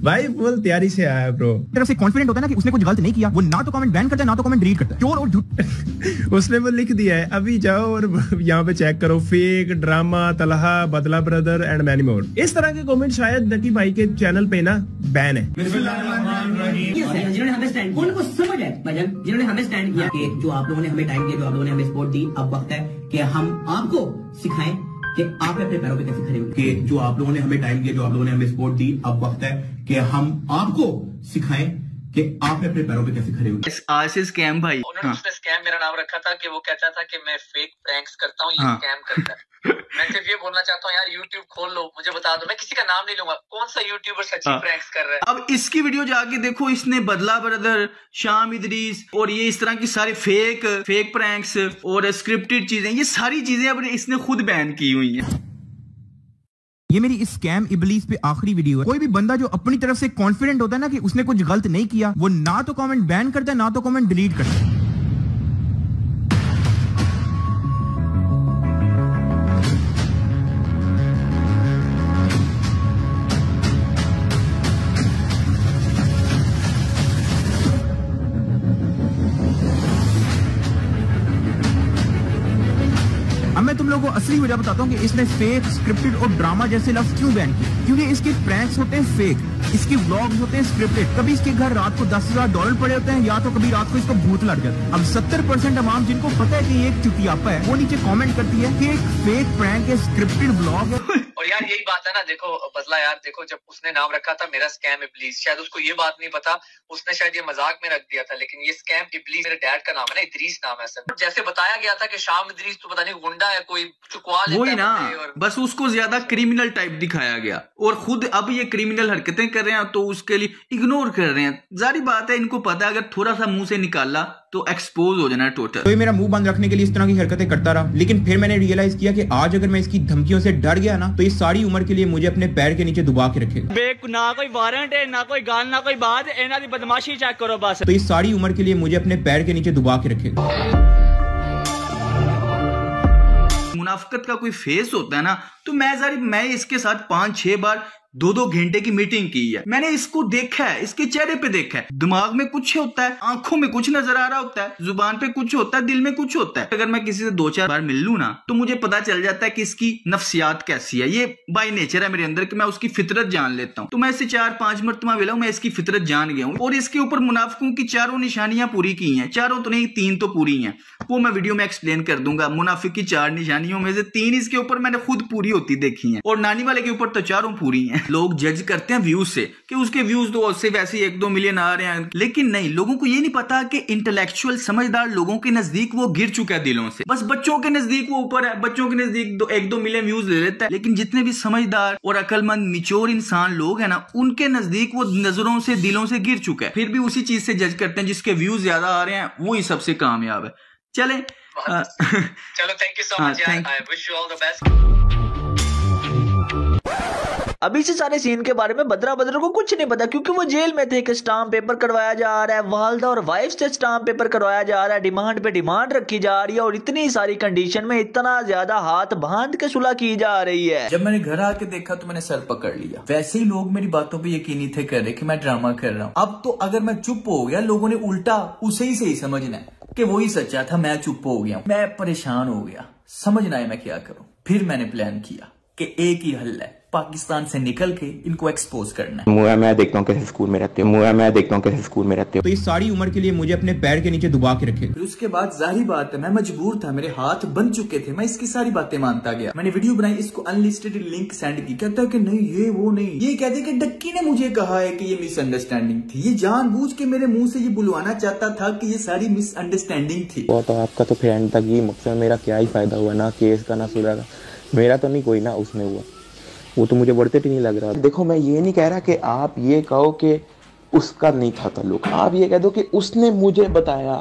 Speaker 14: भाई फुल तैयारी से आया ब्रो।
Speaker 6: तरफ से कॉन्फिडेंट होता है ना कि उसने कुछ गलत नहीं किया, वो ना तो कमेंट बैन करता है ना तो कमेंट डिलीट करता है। चोर और झूठ
Speaker 14: उसने वो लिख दिया है, अभी जाओ और यहाँ पे चेक करो, फेक ड्रामा तलहा बदला ब्रदर एंड मैनी मोर। इस तरह के कमेंट शायद नकी भाई के चैनल पे ना बैन है।
Speaker 19: जिन्होंने हमें स्टैंड किया उनको समझ है भजन, जिन्होंने हमें स्टैंड किया कि जो आप लोगों ने हमें टाइम दिया, जो आप लोगों ने हमें सपोर्ट दी, अब वक्त है कि हम आपको सिखाएं कि आप अपने पैरों पे कैसे खड़े हो। कि जो आप लोगों ने हमें टाइम दिया, जो आप लोगों ने हमें सपोर्ट दी, अब वक्त है कि हम आपको सिखाएं कि आप अपने पैरों पे कैसे खड़े हो।
Speaker 1: आज से स्कैम भाई,
Speaker 9: उन्होंने उसने स्कैम मेरा नाम रखा था कि वो कहता था कि मैं फेक प्रैंक्स करता हूँ, ये स्कैम करता है। मैं सिर्फ ये बोलना चाहता हूँ यार, YouTube खोल लो, मुझे बता दो, मैं किसी का नाम नहीं लूंगा, कौन सा यूट्यूबर सच्ची प्रैंक्स कर रहा है।
Speaker 1: अब इसकी वीडियो जाके देखो, इसने बदला ब्रदर, शाम इदरीस और ये इस तरह की सारी फेक प्रैंक्स और स्क्रिप्टेड चीजें, ये सारी चीजें अब इसने खुद बैन की हुई हैं।
Speaker 6: ये मेरी इस स्कैम इबलीस पे आखिरी वीडियो है। कोई भी बंदा जो अपनी तरफ से कॉन्फिडेंट होता है ना कि उसने कुछ गलत नहीं किया, वो ना तो कमेंट बैन करता है ना तो कमेंट डिलीट करता है। अब मैं तुम लोगों को असली वजह बताता हूँ कि इसने फेक, स्क्रिप्टेड और ड्रामा जैसे लफ्ज क्यों बैन किए। क्योंकि इसके प्रैंक्स होते हैं फेक, इसके व्लॉग्स होते हैं स्क्रिप्टेड। कभी इसके घर रात को $10,000 पड़े होते हैं, या तो कभी रात को इसको भूत लग जाता है। अब 70% अवाम जिनको पता है कि ये एक चुतियापा है, वो नीचे कमेंट करती है कि एक फेक प्रैंक है, स्क्रिप्टेड व्लॉग है।
Speaker 9: और यार यही बात है ना, देखो बदला यार, देखो जब उसने नाम रखा था मेरा स्कैम इबलीस, शायद उसको ये बात नहीं पता, उसने शायद ये मजाक में रख दिया था, लेकिन ये स्कैम इबलीस मेरे डैड का नाम है ना, इदरीस नाम है सर। जैसे बताया गया था कि शाम इदरीस तो पता नहीं गुंडा है, कोई चुकवा लेता
Speaker 1: वही ना,
Speaker 9: और
Speaker 1: बस उसको ज्यादा क्रिमिनल टाइप दिखाया गया और खुद अब ये क्रिमिनल हरकतें कर रहे हैं तो उसके लिए इग्नोर कर रहे हैं। जारी बात है, इनको पता है अगर थोड़ा सा मुंह से निकाला तो एक्सपोज हो जाना है टोटल।
Speaker 6: तो ये मेरा मुंह बंद रखने के लिए इस तरह की हरकतें करता रहा, लेकिन फिर मैंने रियलाइज किया कि आज अगर मैं इसकी धमकियों से डर गया ना, तो ये सारी उम्र के लिए मुझे अपने पैर के नीचे दबा के रखेगा।
Speaker 8: ना कोई वारंट है, ना कोई गाल, ना कोई बात, इन्हां दी बदमाशी चेक करो बस।
Speaker 6: तो ये सारी उम्र के लिए मुझे अपने पैर के नीचे दबा के रखेगा।
Speaker 1: मुनाफिकत का कोई फेस होता है ना, तो मैं इसके साथ 5-6 बार 2-2 घंटे की मीटिंग की है। मैंने इसको देखा है, इसके चेहरे पे देखा है, दिमाग में कुछ होता है, आंखों में कुछ नजर आ रहा होता है, जुबान पे कुछ होता है, दिल में कुछ होता है। अगर मैं किसी से 2-4 बार मिल लूं ना, तो मुझे पता चल जाता है कि इसकी नफ्सियात कैसी है। ये बाय नेचर है मेरे अंदर कि मैं उसकी फितरत जान लेता हूँ। तो मैं इससे 4-5 मरतबा मिला हूं, मैं इसकी फितरत जान गया हूँ और इसके ऊपर मुनाफिकों की 4 निशानियां पूरी की हैं। 4 तो नहीं, 3 तो पूरी हैं, वो मैं वीडियो में एक्सप्लेन कर दूंगा। मुनाफिक की 4 निशानियों में से 3 इसके ऊपर मैंने खुद पूरी होती देखी है और नानी वाले के ऊपर तो 4 पूरी है। लोग जज करते हैं व्यूज से कि उसके व्यूज तो उससे वैसे 1-2 मिलियन आ रहे हैं, लेकिन नहीं, लोगों को ये नहीं पता कि इंटेलेक्चुअल समझदार लोगों के नजदीक वो गिर चुका है दिलों से। बस बच्चों के नजदीक वो ऊपर है, बच्चों के नजदीक 1-2 मिलियन व्यूज ले लेता है, लेकिन जितने भी समझदार और अकलमंद मिच्योर इंसान लोग हैं ना, उनके नजदीक वो नजरों से, दिलों से गिर चुका है। फिर भी उसी चीज से जज करते हैं, जिसके व्यूज ज्यादा आ रहे हैं वही सबसे कामयाब है। चले
Speaker 9: चलो, thank you so much, I wish you all the best.
Speaker 8: अभी से सारे सीन के बारे में बदरा को कुछ नहीं पता, क्योंकि वो जेल में थे। एक स्टाम्प पेपर करवाया जा रहा है, वालदा और वाइफ से स्टाम्प पेपर करवाया जा रहा है, डिमांड पे डिमांड रखी जा रही है और इतनी सारी कंडीशन में इतना ज्यादा हाथ बांध के सुलह की जा रही है।
Speaker 1: जब मैंने घर आके देखा तो मैंने सर पकड़ लिया। वैसे ही लोग मेरी बातों पे यकीन नहीं थे कर रहे कि मैं ड्रामा कर रहा हूँ। अब तो अगर मैं चुप हो गया, लोगों ने उल्टा उसे ही सही समझना है कि वही सच्चा था, मैं चुप हो गया। मैं परेशान हो गया, समझना है मैं क्या करूं। फिर मैंने प्लान किया कि एक ही हल है, पाकिस्तान से निकल के इनको एक्सपोज करना है।
Speaker 2: मैं देखता हूँ कैसे स्कूल में रहते हो।
Speaker 6: तो ये सारी उम्र के लिए मुझे अपने पैर के नीचे दबा के रखेगा।
Speaker 1: फिर उसके बाद जाहिर बात है, मैं मजबूर था, मेरे हाथ बन चुके थे, मैं इसकी सारी बातें मानता गया। मैंने वीडियो बनाई, इसको अनलिस्टेड लिंक सेंड की। कहता है कि नहीं ये वो नहीं, ये कहते कि डक्की ने मुझे कहा है कि ये मिसअंडरस्टैंडिंग थी। ये जानबूझ के मेरे मुंह से ये बुलवाना चाहता था कि ये सारी मिसअंडरस्टैंडिंग थी।
Speaker 2: वो तो आपका तो फिर एंड तक ये मकसद, मेरा क्या ही फायदा हुआ, ना केस का ना सुलह का। मेरा तो नहीं कोई ना उसमें हुआ, वो तो मुझे बढ़ते नहीं लग रहा। देखो मैं ये नहीं कह रहा कि आप ये कहो कि उसका नहीं था ताल्लुक, आप ये कह दो कि उसने मुझे बताया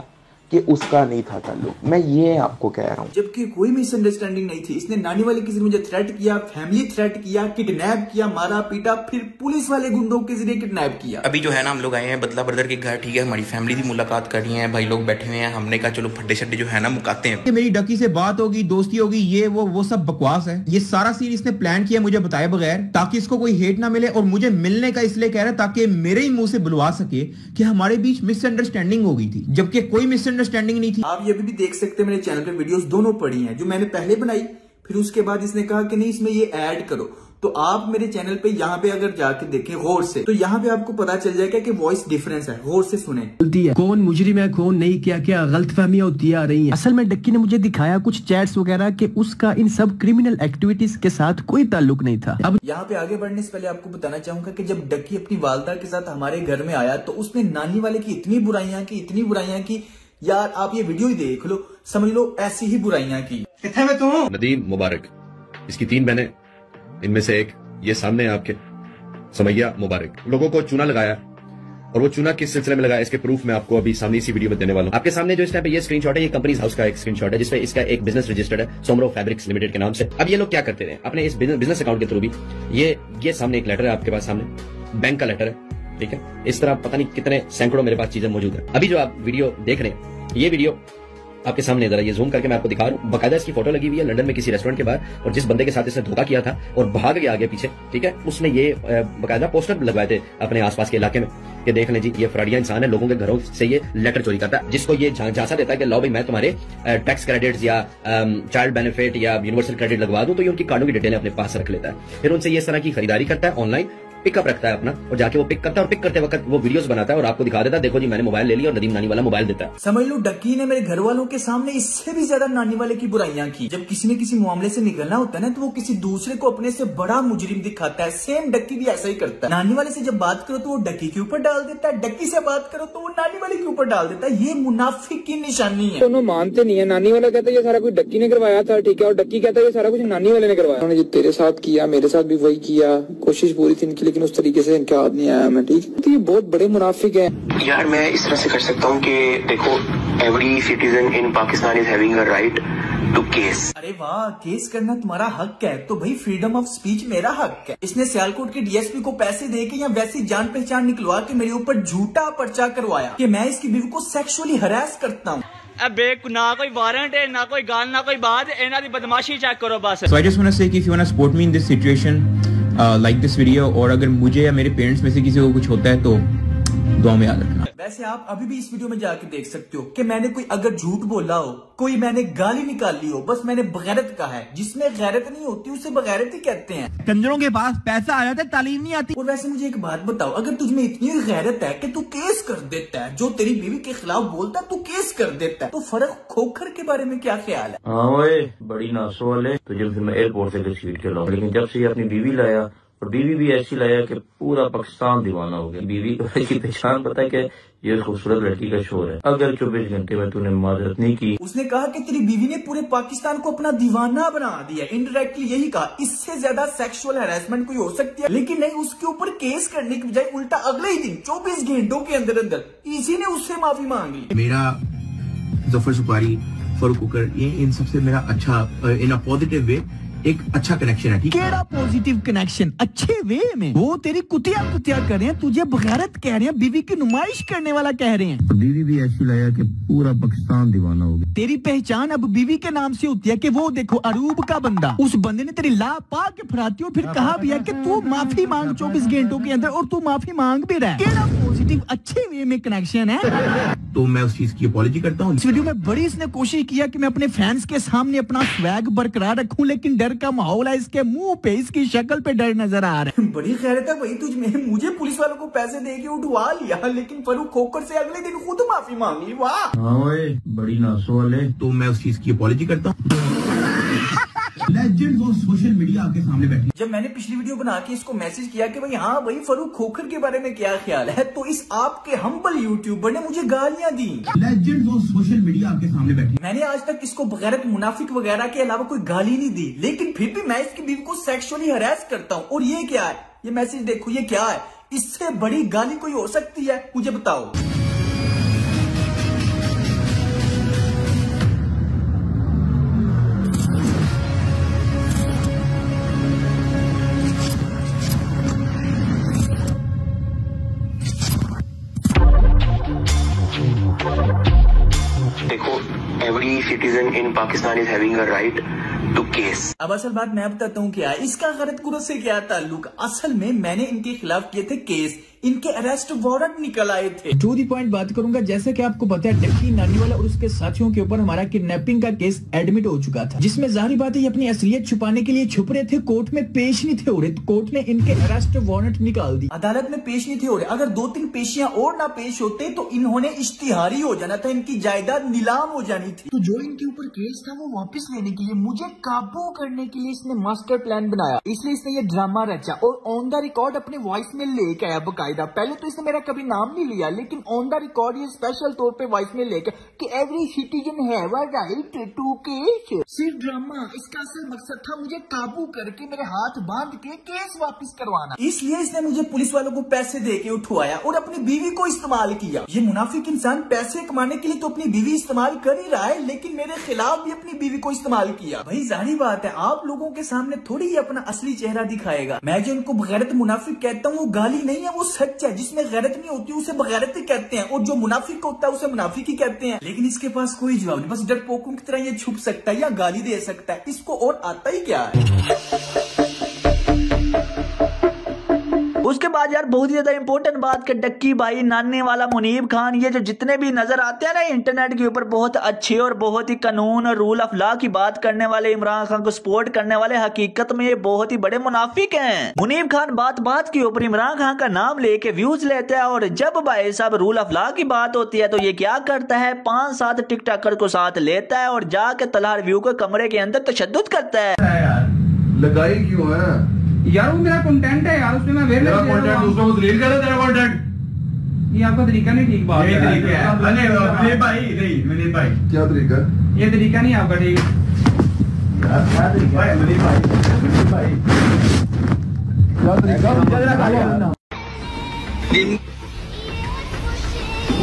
Speaker 2: कि उसका नहीं था ताल्लुक। मैं ये आपको कह रहा हूँ।
Speaker 1: जबकि कोई मिसअंडरस्टैंडिंग नहीं थी। इसने नानी वाले के जरिए मुझे थ्रेट किया, फैमिली थ्रेट किया, किडनैप किया, मारा पीटा, फिर पुलिस वाले गुंडों के जरिए किडनैप किया।
Speaker 2: अभी जो है ना हम लोग आए हैं बदला ब्रदर के घर, ठीक है, हमारी फैमिली की मुलाकात कर रही है, भाई लोग बैठे हुए हैं, हमने कहा चलो फड्डे शड्डे जो है ना मुकाते हैं।
Speaker 6: कि मेरी डकी से बात होगी, दोस्ती होगी, ये वो सब बकवास है। ये सारा सीन इसने प्लान किया मुझे बताए बगैर, ताकि इसको कोई हेट ना मिले, और मुझे मिलने का इसलिए कह रहा है ताकि मेरे ही मुंह से बुलवा सके कि हमारे बीच मिसअंडरस्टैंडिंग हो गई थी, जबकि कोई मिसअंडरस्टैंडिंग नहीं थी।
Speaker 1: आप ये भी देख सकते हैं मेरे चैनल पे वीडियोस दोनों पड़ी हैं, जो मैंने पहले बनाई, फिर उसके बाद इसने कहा कि नहीं इसमें ये ऐड करो। तो आप मेरे चैनल पे यहाँ पे अगर जाके देखें गौर से, तो यहाँ पे आपको पता चल जाएगा कि वॉइस डिफरेंस है। गौर से सुने।
Speaker 18: गलती है, कौन मुजरिम है कौन नहीं, क्या क्या गलतफहमियां होती आ रही हैं। असल में डक्की ने मुझे दिखाया कुछ चैट्स वगैरह कि उसका इन सब क्रिमिनल एक्टिविटीज के साथ कोई ताल्लुक नहीं था। अब
Speaker 1: यहाँ पे आगे बढ़ने से पहले आपको बताना चाहूंगा कि जब डक्की अपनी वालदा के साथ हमारे घर में आया तो उसने नानी वाले की इतनी बुराइयां की यार आप ये वीडियो ही देख लो, समझ लो ऐसी ही बुराइयां की।
Speaker 7: किथे में तू? नदीम मुबारक, इसकी 3 बहनें, इनमें से एक ये सामने है आपके, समैया मुबारक। लोगों को चूना लगाया, और वो चूना किस सिलसिले में लगाया इसके प्रूफ मैं आपको अभी सामने इसी वीडियो में देने वाला हूं। आपके सामने जो इस टाइम पे ये स्क्रीनशॉट है, ये कंपनीज हाउस का एक स्क्रीनशॉट है जिसमें इसका एक बिजनेस रजिस्टर्ड है सोमरो फैब्रिक्स लिमिटेड के नाम से। अब ये लोग क्या करते थे अपने इस बिजनेस अकाउंट के थ्रू भी, ये सामने एक लेटर है आपके पास, सामने बैंक का लेटर है, ठीक है। इस तरह पता नहीं कितने सैकड़ों मेरे पास चीजें मौजूद है। अभी जो आप वीडियो देख रहे हैं, ये वीडियो आपके सामने, जरा ये जूम करके मैं आपको दिखा रहा हूँ, बाकायदा इसकी फोटो लगी हुई है लंदन में किसी रेस्टोरेंट के बाहर, और जिस बंदे के साथ इसने धोखा किया था और भाग गया आगे पीछे, ठीक है, उसने ये बाकायदा पोस्टर लगवाए थे अपने आसपास के इलाके में कि देख लें जी ये फ्रॉडिया इंसान है, लोगों के घरों से ये लेटर चोरी करता है, जिसको ये झांसा देता है कि लो भाई मैं तुम्हारे टैक्स क्रेडिट्स या चाइल्ड बेनिफिट या यूनिवर्सल क्रेडिट लगवा दूं, तो ये उनकी कार्डों की डिटेल अपने पास रख लेता है। फिर उनसे ये इस तरह की खरीदारी करता है, ऑनलाइन पिकअप रखता है अपना, और जाके वो पिक करता है, और पिक करते वक्त वो वीडियोस बनाता है और आपको दिखा देता है, देखो जी मैंने मोबाइल ले लिया, और नदीम नानी वाला मोबाइल देता है।
Speaker 1: समझ लो डक्की ने मेरे घर वालों के सामने इससे भी ज्यादा नानी वाले की बुराइयां की। जब किसी ने किसी मामले से निकलना होता है ना, तो वो किसी दूसरे को अपने से बड़ा मुजरिम दिखाता है। सेम डक्की भी ऐसा ही करता है। नानी वाले से जब बात करो तो वो डक्की के ऊपर डाल देता है, डक्की से बात करो तो वो नानी वाले के ऊपर डाल देता है। ये मुनाफिक की निशानी है।
Speaker 3: दोनों मानते नहीं है। नानी वाला कहता है ये सारा कुछ डक्की ने करवाया था, ठीक है, और डक्की कहता है ये सारा कुछ नानी वाले ने करवाया। उन्होंने जो तेरे साथ किया मेरे साथ भी वही किया, कोशिश पूरी थी इनकी, लेकिन उस तरीके से इनका हाथ नहीं आया मैं, ठीक। तो ये बहुत बड़े मुनाफिक है
Speaker 5: यार। मैं इस तरह से कर सकता हूँ कि देखो, every citizen in Pakistan is having a right to case.
Speaker 1: अरे वाह, केस करना तुम्हारा हक है, तो भाई फ्रीडम ऑफ स्पीच मेरा हक है। इसने सियालकोट के डीएसपी को पैसे देके या वैसी जान पहचान निकलवा के मेरे ऊपर झूठा पर्चा करवाया कि मैं इसकी बीवी को सेक्सुअली हरास करता हूँ।
Speaker 8: ना कोई वारंट है, ना कोई गाल, ना कोई बात, इन्हां दी बदमाशी चेक करो बस।
Speaker 6: So I just want to say कि if you want to support me in this situation, like this video, और अगर मुझे या मेरे पेरेंट्स में से किसी को कुछ होता है तो दुआ में याद रखना।
Speaker 1: वैसे आप अभी भी इस वीडियो में जाके देख सकते हो कि मैंने कोई अगर झूठ बोला हो, कोई मैंने गाली निकाली हो, बस मैंने बगैरत कहा है। जिसमें गैरत नहीं होती उसे बगैरत ही कहते हैं।
Speaker 21: कंजरों के पास पैसा आ जाता है, तालीम नहीं आती।
Speaker 1: और वैसे मुझे एक बात बताओ, अगर तुझमें इतनी गैरत है कि तू केस कर देता है, जो तेरी बीवी के खिलाफ बोलता है तू केस कर देता है, तो फर्क खोखर के बारे में क्या ख्याल है?
Speaker 10: हाँ ओए, बड़ी नासो वाले, तुझे फिर मैं एयरपोर्ट से घसीट के लाऊं, लेकिन जब से अपनी बीवी लाया, और बीवी भी ऐसी लाया कि पूरा पाकिस्तान दीवाना हो गया। बीवी की पहचान पता है कि ये खूबसूरत लड़की का शोर है। अगर 24 घंटे में तूने माजरत नहीं की।
Speaker 1: उसने कहा कि तेरी बीवी ने पूरे पाकिस्तान को अपना दीवाना बना दिया। इनडायरेक्टली यही कहा। इससे ज्यादा सेक्सुअल हैरेसमेंट कोई हो सकती है, लेकिन नहीं, उसके ऊपर केस करने की बजाय उल्टा अगले ही दिन 24 घंटों के अंदर अंदर इसी ने उससे माफी मांग ली।
Speaker 6: मेरा जफर सुपारी, फरूक कुकर, ये इन सबसे मेरा अच्छा, इन अ पॉजिटिव वे एक अच्छा कनेक्शन है।
Speaker 21: केड़ा पॉजिटिव कनेक्शन? अच्छे वे में। वो तेरी कुतिया कर रहे हैं, तुझे बगैरत कह रहे हैं, बीवी की नुमाइश करने वाला कह रहे हैं।
Speaker 24: बीवी भी ऐसी लाया कि पूरा पाकिस्तान दीवाना हो गया।
Speaker 21: तेरी पहचान अब बीवी के नाम से होती है कि वो देखो अरूब का बंदा, उस बंदे ने तेरी ला पा के फराती और फिर कहा भी है कि तू माफी मांग 24 घंटों के अंदर, और तू माफी मांग भी रहा है। केड़ा पॉजिटिव अच्छे वे में कनेक्शन है।
Speaker 6: तो मैं उस चीज की अपॉलॉजी करता हूँ।
Speaker 21: इस वीडियो में बड़ी इसने कोशिश किया कि मैं अपने फैंस के सामने अपना स्वैग बरकरार रखूं, लेकिन डर का माहौल है। इसके मुंह पे, इसकी शक्ल पे डर नजर आ रहा है।
Speaker 1: बड़ी खैरत है भाई तुझमें। मुझे पुलिस वालों को पैसे देके उठवा लिया, लेकिन फरूक खोकर से अगले दिन खुद माफी मांग ली। वाह,
Speaker 10: हाँ ओए, बड़ी नासो वाले।
Speaker 6: तो मैं उस चीज की अपॉलॉजी करता हूँ। लेजेंड्स ऑफ सोशल मीडिया आपके सामने बैठे।
Speaker 1: जब मैंने पिछली वीडियो बना के इसको मैसेज किया कि भाई हाँ भाई फरूक खोखर के बारे में क्या ख्याल है, तो इस आपके हम्बल यूट्यूबर ने मुझे गालियां दी।
Speaker 6: लेजेंड्स ऑफ सोशल मीडिया आपके सामने बैठे।
Speaker 1: मैंने आज तक इसको बगैरत मुनाफिक वगैरह के अलावा कोई गाली नहीं दी, लेकिन फिर भी मैं इसकी बीवी को सेक्सुअली हरास करता हूँ। और ये क्या है? ये मैसेज देखो, ये क्या है? इससे बड़ी गाली कोई हो सकती है? मुझे बताओ।
Speaker 10: देखो, every citizen in Pakistan is having a right to case.
Speaker 1: अब असल बात मैं बताता हूँ क्या है इसका गलत गुरु से क्या ताल्लुक। असल में मैंने इनके खिलाफ किए थे केस, इनके अरेस्ट वारंट निकल आए थे।
Speaker 21: टू दी पॉइंट बात करूंगा, जैसे कि आपको पता है डक्की नानीवाला और उसके साथियों के ऊपर हमारा किडनैपिंग का केस एडमिट हो चुका था, जिसमें जाहिर बात है ये अपनी असलियत छुपाने के लिए छुप रहे थे, कोर्ट में पेश नहीं थे हो रहे, तो कोर्ट ने इनके अरेस्ट वारंट निकाल दी।
Speaker 1: अदालत में पेश नहीं थे हो रहे, अगर 2-3 पेशियां और ना पेश होते तो इन्होंने इश्तिहारी हो जाना था, इनकी जायदाद नीलाम हो जानी थी। तो जो इनके ऊपर केस था वो वापस लेने के लिए, मुझे काबू करने के लिए इसने मास्टर प्लान बनाया, इसलिए इसने ये ड्रामा रचा और ऑन द रिकॉर्ड अपने वॉइस में लेके आया बकायदा। पहले तो इसने मेरा कभी नाम नहीं लिया, लेकिन ऑन द रिकॉर्ड ये स्पेशल तौर पे वॉइस में लेकर कि every citizen have a right to case. सिर्फ ड्रामा, इसका असल मकसद था मुझे काबू करके मेरे हाथ बांध के केस वापस करवाना। इसलिए इसने मुझे पुलिस वालों को पैसे दे के उठवाया और अपनी बीवी को इस्तेमाल किया। ये मुनाफिक इंसान पैसे कमाने के लिए तो अपनी बीवी इस्तेमाल कर ही रहा है, लेकिन मेरे खिलाफ भी अपनी बीवी को इस्तेमाल किया। भाई जाहिर बात है आप लोगों के सामने थोड़ी ही अपना असली चेहरा दिखाएगा। मैं जो इनको बगैरत मुनाफिक कहता हूँ वो गाली नहीं है, वो सच है। जिसमें गैरत नहीं होती उसे बगैरत ही कहते हैं, और जो मुनाफिक होता है उसे मुनाफिक ही कहते हैं। लेकिन इसके पास कोई जवाब नहीं, बस डरपोकों की तरह ये छुप सकता है या गाली दे सकता है, इसको और आता ही क्या है।
Speaker 8: उसके बाद यार बहुत ही ज्यादा इंपॉर्टेंट बात कि डक्की भाई, नानी वाला, मुनीब खान, ये जो जितने भी नजर आते हैं ना इंटरनेट के ऊपर बहुत अच्छे और बहुत ही कानून और रूल ऑफ लॉ की बात करने वाले, इमरान खान को सपोर्ट करने वाले, हकीकत में ये बहुत ही बड़े मुनाफिक हैं। मुनीब खान बात बात के ऊपर इमरान खान का नाम लेके व्यूज लेता है, और जब भाई साहब रूल ऑफ लॉ की बात होती है तो ये क्या करता है, 5-7 टिकटॉकर को साथ लेता है और जाके तलहा रिव्यू के कमरे के अंदर तशद्दुद करता है।
Speaker 11: लगाई क्यों है यार, वो मेरा कंटेंट है यार, उसमें मैं वेयर कंटेंट दूसरों को डिलीट कर दे तेरा कंटेंट। ये आपका तरीका नहीं ठीक बात है। ये तरीका है अरे भाई नहीं मनीष भाई, क्या तरीका? ये तरीका नहीं आपका ठीक यार, क्या तरीका है मनीष भाई क्या तरीका?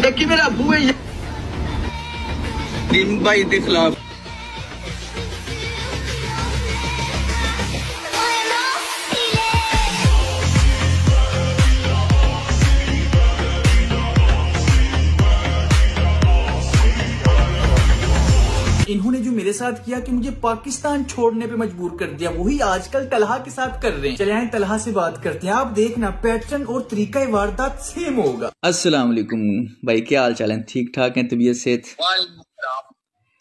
Speaker 1: देखिए मेरा अबू है दिन भाई के खिलाफ। इन्होंने जो मेरे साथ किया कि मुझे पाकिस्तान छोड़ने पे मजबूर कर दिया, वही आजकल तलहा के साथ कर रहे हैं। चले आए तलहा से बात करते हैं, आप देखना पैटर्न और तरीका वारदात सेम होगा। अस्सलाम वालेकुम भाई, क्या हाल चाल है? ठीक ठाक है? तबीयत सेहत?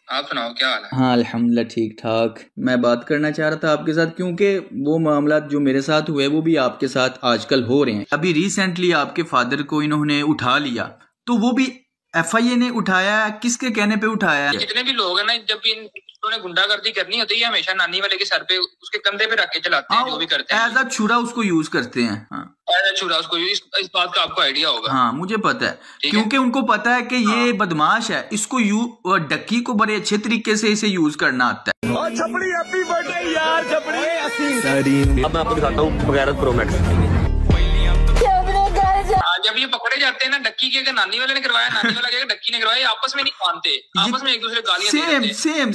Speaker 3: आप सुनाओ क्या हाल है?
Speaker 1: हाँ अल्हम्दुलिल्लाह ठीक ठाक। मैं बात करना चाह रहा था आपके साथ क्योंकि वो मामला जो मेरे साथ हुए वो भी आपके साथ आजकल हो रहे हैं। अभी रिसेंटली आपके फादर को इन्होंने उठा लिया, तो वो भी FIA ने उठाया, किसके कहने पे उठाया?
Speaker 3: जितने भी लोग हैं ना, जब भी इन्होंने गुंडागर्दी करनी होती है हमेशा नानी वाले के सर पे, उसके कंधे पे रख के चलाते हैं, जो भी करते हैं
Speaker 1: एज अ छुरा उसको यूज करते हैं।
Speaker 3: एज अ छुरा उसको, इस बात का आपको आइडिया होगा।
Speaker 1: हाँ मुझे पता है, क्योंकि उनको पता है कि ये बदमाश है, इसको डक्की को बड़े अच्छे तरीके से इसे यूज करना आता है।
Speaker 11: छपड़ी हैप्पी बर्थडे यार, छपड़ी।
Speaker 10: अब मैं आपको दिखाता हूँ बगैरत प्रो मैक्स।
Speaker 3: जब ये पकड़े जाते हैं ना, डक्की के नानी वाले ने करवाया, नानी वाला के डक्की ने करवाया, आपस में नहीं मानते, आपस में एक दूसरे गालियां
Speaker 1: सेम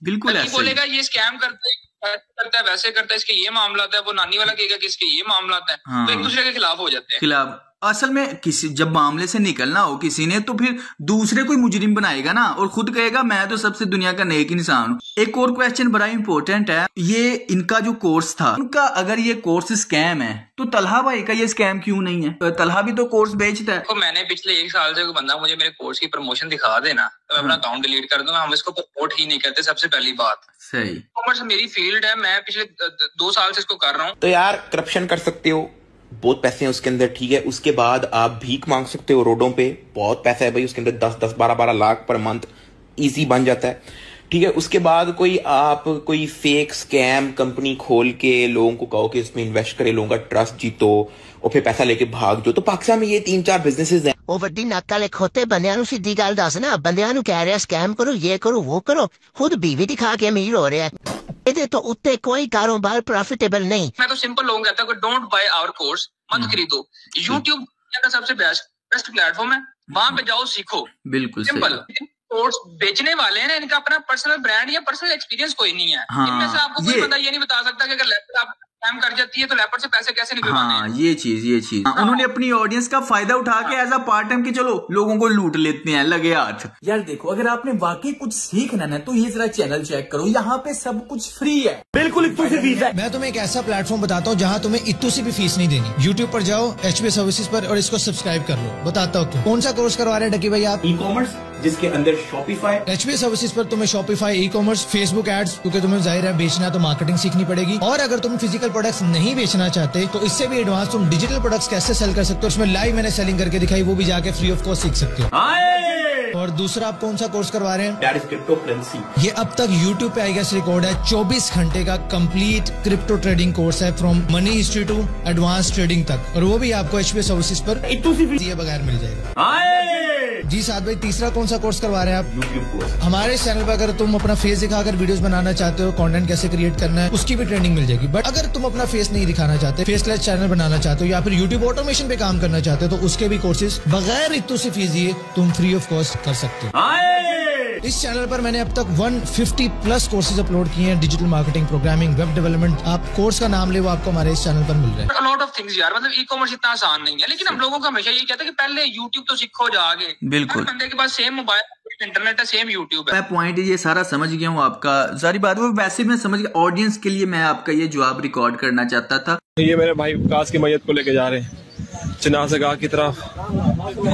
Speaker 1: बिल्कुल ऐसे।
Speaker 3: बोलेगा ये स्कैम करता है वैसे करता है, इसके ये मामला है, वो नानी वाला कहेगा कि इसके ये मामला है।
Speaker 1: हाँ।
Speaker 3: तो एक दूसरे के खिलाफ हो जाते हैं।
Speaker 1: खिलाफ असल में किसी जब मामले से निकलना हो किसी ने, तो फिर दूसरे कोई मुजरिम बनाएगा ना, और खुद कहेगा मैं तो सबसे दुनिया का नेक इंसान हूँ। एक और क्वेश्चन बड़ा इंपॉर्टेंट है, ये इनका जो कोर्स था उनका, अगर ये कोर्स स्कैम है तो तलहा भाई का ये स्कैम क्यों नहीं है? तलहा भी तो कोर्स बेचता है।
Speaker 3: तो मैंने पिछले 1 साल से कोई बंदा मुझे मेरे कोर्स की प्रमोशन दिखा देना तो मैं अपना अकाउंट डिलीट कर दूंगा। हम इसको प्रमोट ही नहीं करते, सबसे पहली बात।
Speaker 1: सही,
Speaker 3: कॉमर्स मेरी फील्ड है, मैं पिछले 2 साल से इसको कर रहा हूँ।
Speaker 2: तो यार करप्शन कर सकते हो, बहुत पैसे हैं उसके अंदर, ठीक है। उसके बाद आप भीख मांग सकते हो रोडों पे, बहुत पैसा है भाई उसके अंदर, 10-10, 12-12 लाख पर मंथ इजी बन जाता है, ठीक है। उसके बाद कोई फेक स्कैम कंपनी खोल के लोगों को कहो कि इसमें इन्वेस्ट करे, लोगों का ट्रस्ट जीतो और फिर पैसा लेके भाग जाओ। तो पाकिस्तान में ये 3-4 बिजनेसेस हैं।
Speaker 12: ਉਹ ਵੱਡੀ ਨੱਕ ਵਾਲੇ ਖੋਤੇ ਬੰਦਿਆਂ ਨੂੰ ਸਿੱਧੀ ਗੱਲ ਦੱਸ ਨਾ, ਬੰਦਿਆਂ ਨੂੰ ਕਹਿ ਰਿਹਾ ਸਕੈਮ ਕਰੋ, ਇਹ ਕਰੋ, ਉਹ ਕਰੋ, ਖੁਦ बीवी दिखा के अमीर हो रहा है। ਇਹਦੇ ਤੋਂ ਉੱਤੇ कोई कारोबार प्रॉफिटेबल नहीं।
Speaker 3: मैं तो सिंपल लोगों कहता हूँ डोंट बाय आवर कोर्स, मत खरीदो। यूट्यूब का सबसे बेस्ट प्लेटफॉर्म है, वहां पे जाओ, सीखो।
Speaker 1: बिल्कुल
Speaker 3: सिंपल। कोर्स बेचने वाले हैं, इनका अपना पर्सनल ब्रांड या पर्सनल एक्सपीरियंस कोई नहीं है। इनमें से आपको कोई बंदा ये नहीं बता सकता कि अगर लैपटॉप स्कैम कर जाती है तो लेपर्ड से पैसे कैसे निकलवाने हैं?
Speaker 1: हाँ ये चीज उन्होंने अपनी ऑडियंस का फायदा उठा के एज अ पार्ट टाइम कि चलो लोगों को लूट लेते हैं, लगे हाथ। यार देखो, अगर आपने वाकई कुछ सीखना ना तो ये जरा चैनल चेक करो, यहाँ पे सब कुछ फ्री है, बिल्कुल इत्तू सी फीस है।
Speaker 13: मैं तुम्हें एक ऐसा प्लेटफॉर्म बताता हूँ जहाँ तुम्हें इत्तू सी भी फीस नहीं देनी। YouTube पर जाओ, HB सर्विसेज पर, और इसको सब्सक्राइब कर लो। बताता हूँ क्यों। कौन सा कोर्स करवा रहे हैं डकी भाई आप?
Speaker 15: ई-कॉमर्स, जिसके अंदर शॉपिफाई।
Speaker 13: HB सर्विसेज पर तुम्हें शॉपिफाई, ई-कॉमर्स, फेसबुक एड्स, क्योंकि तुम्हें जाहिर है बेचना है तो मार्केटिंग सीखनी पड़ेगी। और अगर तुम फिजिकल प्रोडक्ट्स नहीं बेचना चाहते तो इससे भी एडवांस तुम डिजिटल प्रोडक्ट्स कैसे सेल कर सकते हो, उसमें लाइव मैंने सेलिंग करके दिखाई, वो भी जाके फ्री ऑफ कॉस्ट सीख सकते हो। और दूसरा आप कौन सा कोर्स करवा रहे हैं?
Speaker 15: That is crypto currency.
Speaker 13: ये अब तक YouTube पे आई गेस रिकॉर्ड है 24 घंटे का कंप्लीट क्रिप्टो ट्रेडिंग कोर्स है, from money history to advance trading तक, और वो भी आपको HB सर्विसेज पर दिए बगैर मिल जाएगा। जी साथ भाई, तीसरा कौन सा कोर्स करवा रहे हैं आप?
Speaker 15: YouTube course.
Speaker 13: हमारे चैनल पर अगर तुम अपना फेस दिखाकर वीडियोस बनाना चाहते हो, कंटेंट कैसे क्रिएट करना है, उसकी भी ट्रेनिंग मिल जाएगी। बट अगर तुम अपना फेस नहीं दिखाना चाहते, फेसलेस चैनल बनाना चाहते हो, या फिर YouTube ऑटोमेशन पे काम करना चाहते हो, तो उसके भी कोर्सेज बगैर इतनी सी फीस दिए तुम फ्री ऑफ कॉस्ट कर सकते हो। इस चैनल पर मैंने अब तक 150 प्लस कोर्सेज अपलोड किए हैं, digital marketing, programming, web development. आप कोर्स का नाम ले, वो आपको हमारे इस चैनल पर मिल रहा है।
Speaker 3: लॉट ऑफ थिंग्स यार, मतलब ई-कॉमर्स इतना आसान नहीं है, लेकिन हम लोगों को हमेशा यही कहते हैं कि पहले YouTube तो सीखो जाके।
Speaker 1: बिल्कुल,
Speaker 3: बंदे के पास सेम मोबाइल, इंटरनेट है, सेम YouTube है।
Speaker 1: मैं पॉइंट ये सारा समझ गया हूँ आपका, सारी बात वो वैसे मैं समझ गया। ऑडियंस के लिए मैं आपका ये जवाब रिकॉर्ड करना चाहता था।
Speaker 16: ये मेरे भाई विकास की मैयत को लेके जा रहे हैं जनाज़गाह की तरफ,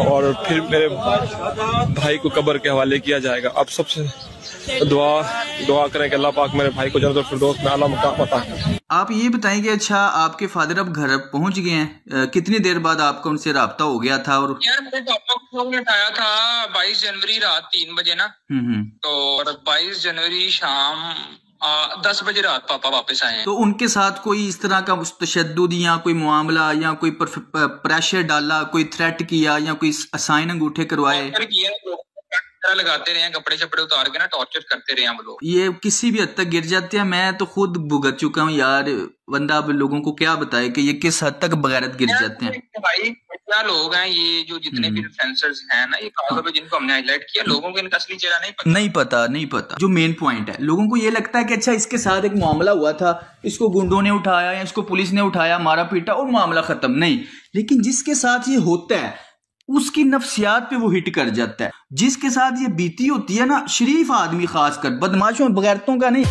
Speaker 16: और फिर मेरे भाई को कब्र के हवाले किया जाएगा। अब सबसे दुआ करें कि अल्लाह पाक मेरे भाई को जन्नतुल फिरदौस में आला मकाम अता करे।
Speaker 1: आप ये बताएंगे, अच्छा आपके फादर अब घर पहुंच गए हैं, कितनी देर बाद आपका उनसे राब्ता हो गया था? और
Speaker 3: यार मेरे पापा को उठाया था 22 जनवरी रात 3 बजे ना, तो 22 जनवरी शाम 10 बजे रात पापा वापस आए हैं।
Speaker 1: तो उनके साथ कोई इस तरह का तशद्दुद या कोई मामला या कोई प्रेशर डाला, कोई थ्रेट किया या कोई साइन अंगूठे करवाए?
Speaker 3: लगाते रहे हैं, कपड़े शपड़े उतार के ना टॉर्चर करते रहे हैं वो लोग।
Speaker 1: ये किसी भी हद तक गिर जाते हैं। मैं तो खुद भुगत चुका हूँ यार, बंदा अब लोगों को क्या बताए कि ये किस हद तक बगैरत गिर जाते हैं।
Speaker 3: भाई क्या लोग हैं ये जो जितने भी इन्फ्लुएंसर्स हैं ना, ये खासतौर जिनको हमने हाईलाइट किया, लोगों को इनका असली चेहरा नहीं पता। जो मेन पॉइंट है, लोगों को ये लगता है कि अच्छा इसके साथ एक मामला हुआ था, इसको गुंडों ने उठाया या इसको पुलिस ने उठाया, मारा पीटा और मामला खत्म। नहीं, लेकिन जिसके साथ ये होता है उसकी नफ्सियात पे वो हिट कर जाता है। जिसके साथ ये बीती होती है ना, शरीफ आदमी खासकर, बदमाशों बगैरतों का नहीं।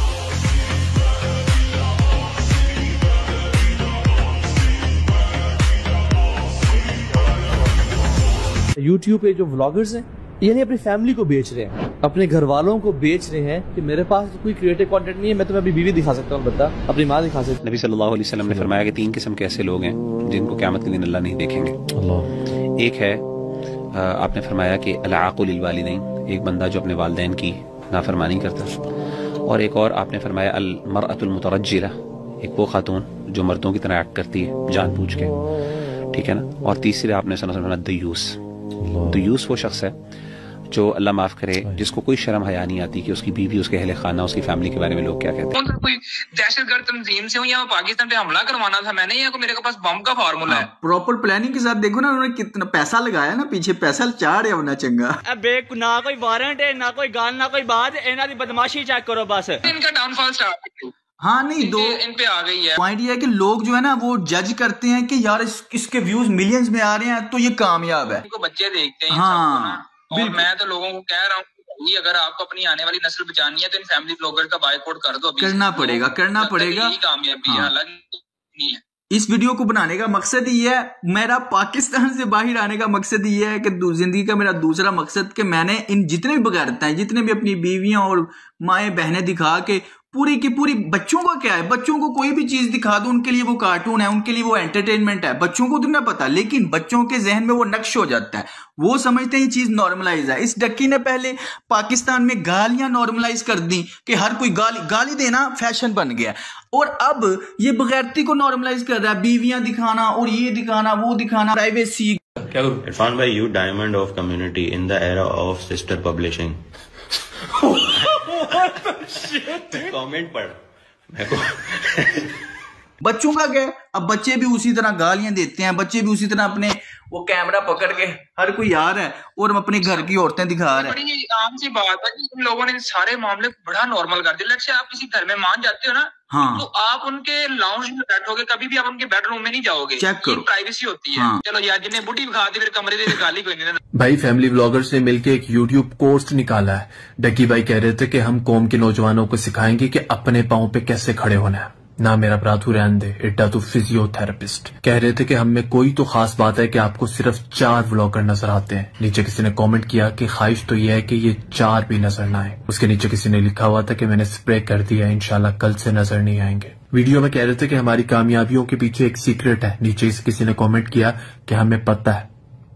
Speaker 17: YouTube पे जो व्लॉगर्स हैं, यानी अपनी फैमिली को बेच रहे हैं, अपने घर वालों को बेच रहे हैं कि मेरे पास कोई क्रिएटिव कंटेंट नहीं है, मैं तुम्हें अपनी बीवी दिखा सकता हूँ, बता अपनी माँ दिखा सकता हूँ।
Speaker 22: नबी सल्लल्लाहु अलैहि वसल्लम ने फरमाया कि 3 किस्म के ऐसे लोग हैं जिनको क़यामत के दिन अल्लाह नहीं देखेंगे। एक है, आपने फरमाया कि अल-आक़ुल लिल-वालिदैन, एक बंदा जो अपने वालिदैन की नाफरमानी करता। और एक और आपने फरमाया अल-मरअतुल मुतरज्जिला, एक वो खातून जो मर्दों की तरह एक्ट करती है जानबूझ के, ठीक है ना। और तीसरे आपने सुना दयूस। दयूस वो शख्स है जो अल्लाह माफ करे, जिसको कोई शर्म हया नहीं आती कि उसकी बीवी, उसके अहले खाना, उसकी फैमिली के बारे में लोग क्या कहते हैं।
Speaker 3: कोई दहशतगर्द तंजीम से हूँ या पाकिस्तान पे हमला करवाना था मैंने, या मेरे पास बम का फार्मूला है।
Speaker 1: प्रॉपर प्लानिंग के साथ देखो ना, उन्होंने कितना पैसा लगाया ना, पीछे पैसा चाड़ होना चंगा।
Speaker 8: ना कोई वारंट है, ना कोई गाल, ना कोई बात, इन्हां दी बदमाशी चेक करो बस।
Speaker 3: इनका डाउनफॉल स्टार्ट
Speaker 1: हाँ नहीं, दो
Speaker 3: इन पे आ गई है।
Speaker 1: पॉइंट ये है कि लोग जो है ना वो जज करते हैं कि यार इसके व्यूज मिलियंस में आ रहे हैं तो ये कामयाब है।
Speaker 3: इनको बच्चे देखते हैं
Speaker 1: हाँ,
Speaker 3: और मैं तो लोगों को कह रहा हूँ, अगर आपको अपनी आने वाली नस्ल बचानी है तो इन फैमिली ब्लॉगर का बायकॉट कर दो।
Speaker 1: करना पड़ेगा
Speaker 3: कामयाबी नहीं है।
Speaker 1: इस वीडियो को बनाने का मकसद ये है, मेरा पाकिस्तान से बाहर आने का मकसद ये है कि जिंदगी का मेरा दूसरा मकसद कि मैंने इन जितने भी बगैरता है, जितने भी अपनी बीवियां और माएँ बहनें दिखा के पूरी की पूरी, बच्चों का क्या है, बच्चों को कोई भी चीज दिखा दो उनके लिए वो कार्टून है, उनके लिए वो एंटरटेनमेंट है, बच्चों को तो ना पता, लेकिन बच्चों के जहन में वो नक्श हो जाता है, वो समझते हैं ये चीज नॉर्मलाइज है। इस डक्की ने पहले पाकिस्तान में गालियां नॉर्मलाइज कर दी कि हर कोई गाली देना फैशन बन गया, और अब ये बगैरती को नॉर्मलाइज कर रहा है, बीवियां दिखाना और ये दिखाना वो दिखाना, प्राइवेसी।
Speaker 10: इरफान भाई, you diamond of community in the era of sister publishing. Comment पढ़ मेरे को।
Speaker 1: बच्चों का क्या, अब बच्चे भी उसी तरह गालियां देते हैं, बच्चे भी उसी तरह अपने वो कैमरा पकड़ के हर कोई आ रहा है और हम अपने घर की औरतें दिखा रहे हैं।
Speaker 3: बड़ी आम सी बात है कि इन लोगों ने सारे मामले को बड़ा नॉर्मल कर दिया। लेट्स से आप किसी घर में मान जाते हो ना,
Speaker 1: हाँ।
Speaker 3: तो आप उनके लाउंज में बैठोगे, कभी भी आप उनके बेडरूम में नहीं जाओगे,
Speaker 1: चेक करो,
Speaker 3: प्राइवेसी होती है।
Speaker 1: हाँ।
Speaker 3: चलो यार, जिन्हें बुढ़ी खा दी फिर कमरे दे गाली कोई नहीं।
Speaker 4: भाई फैमिली व्लॉगर्स ने मिलकर एक यूट्यूब कोर्स निकाला है। डक्की भाई कह रहे थे कि हम कौम के नौजवानों को सिखाएंगे कि अपने पांव पे कैसे खड़े होना है। ना मेरा ब्राथू रहन दे, इट्टा तू फिजियोथेरेपिस्ट। कह रहे थे कि हम में कोई तो खास बात है कि आपको सिर्फ 4 व्लॉगर नजर आते हैं। नीचे किसी ने कमेंट किया कि ख्वाहिश तो यह है कि ये 4 भी नजर ना आए। उसके नीचे किसी ने लिखा हुआ था कि मैंने स्प्रे कर दिया, इंशाल्लाह कल से नजर नहीं आएंगे। वीडियो में कह रहे थे कि हमारी कामयाबियों के पीछे एक सीक्रेट है। नीचे किसी ने कॉमेंट किया कि हमें पता है,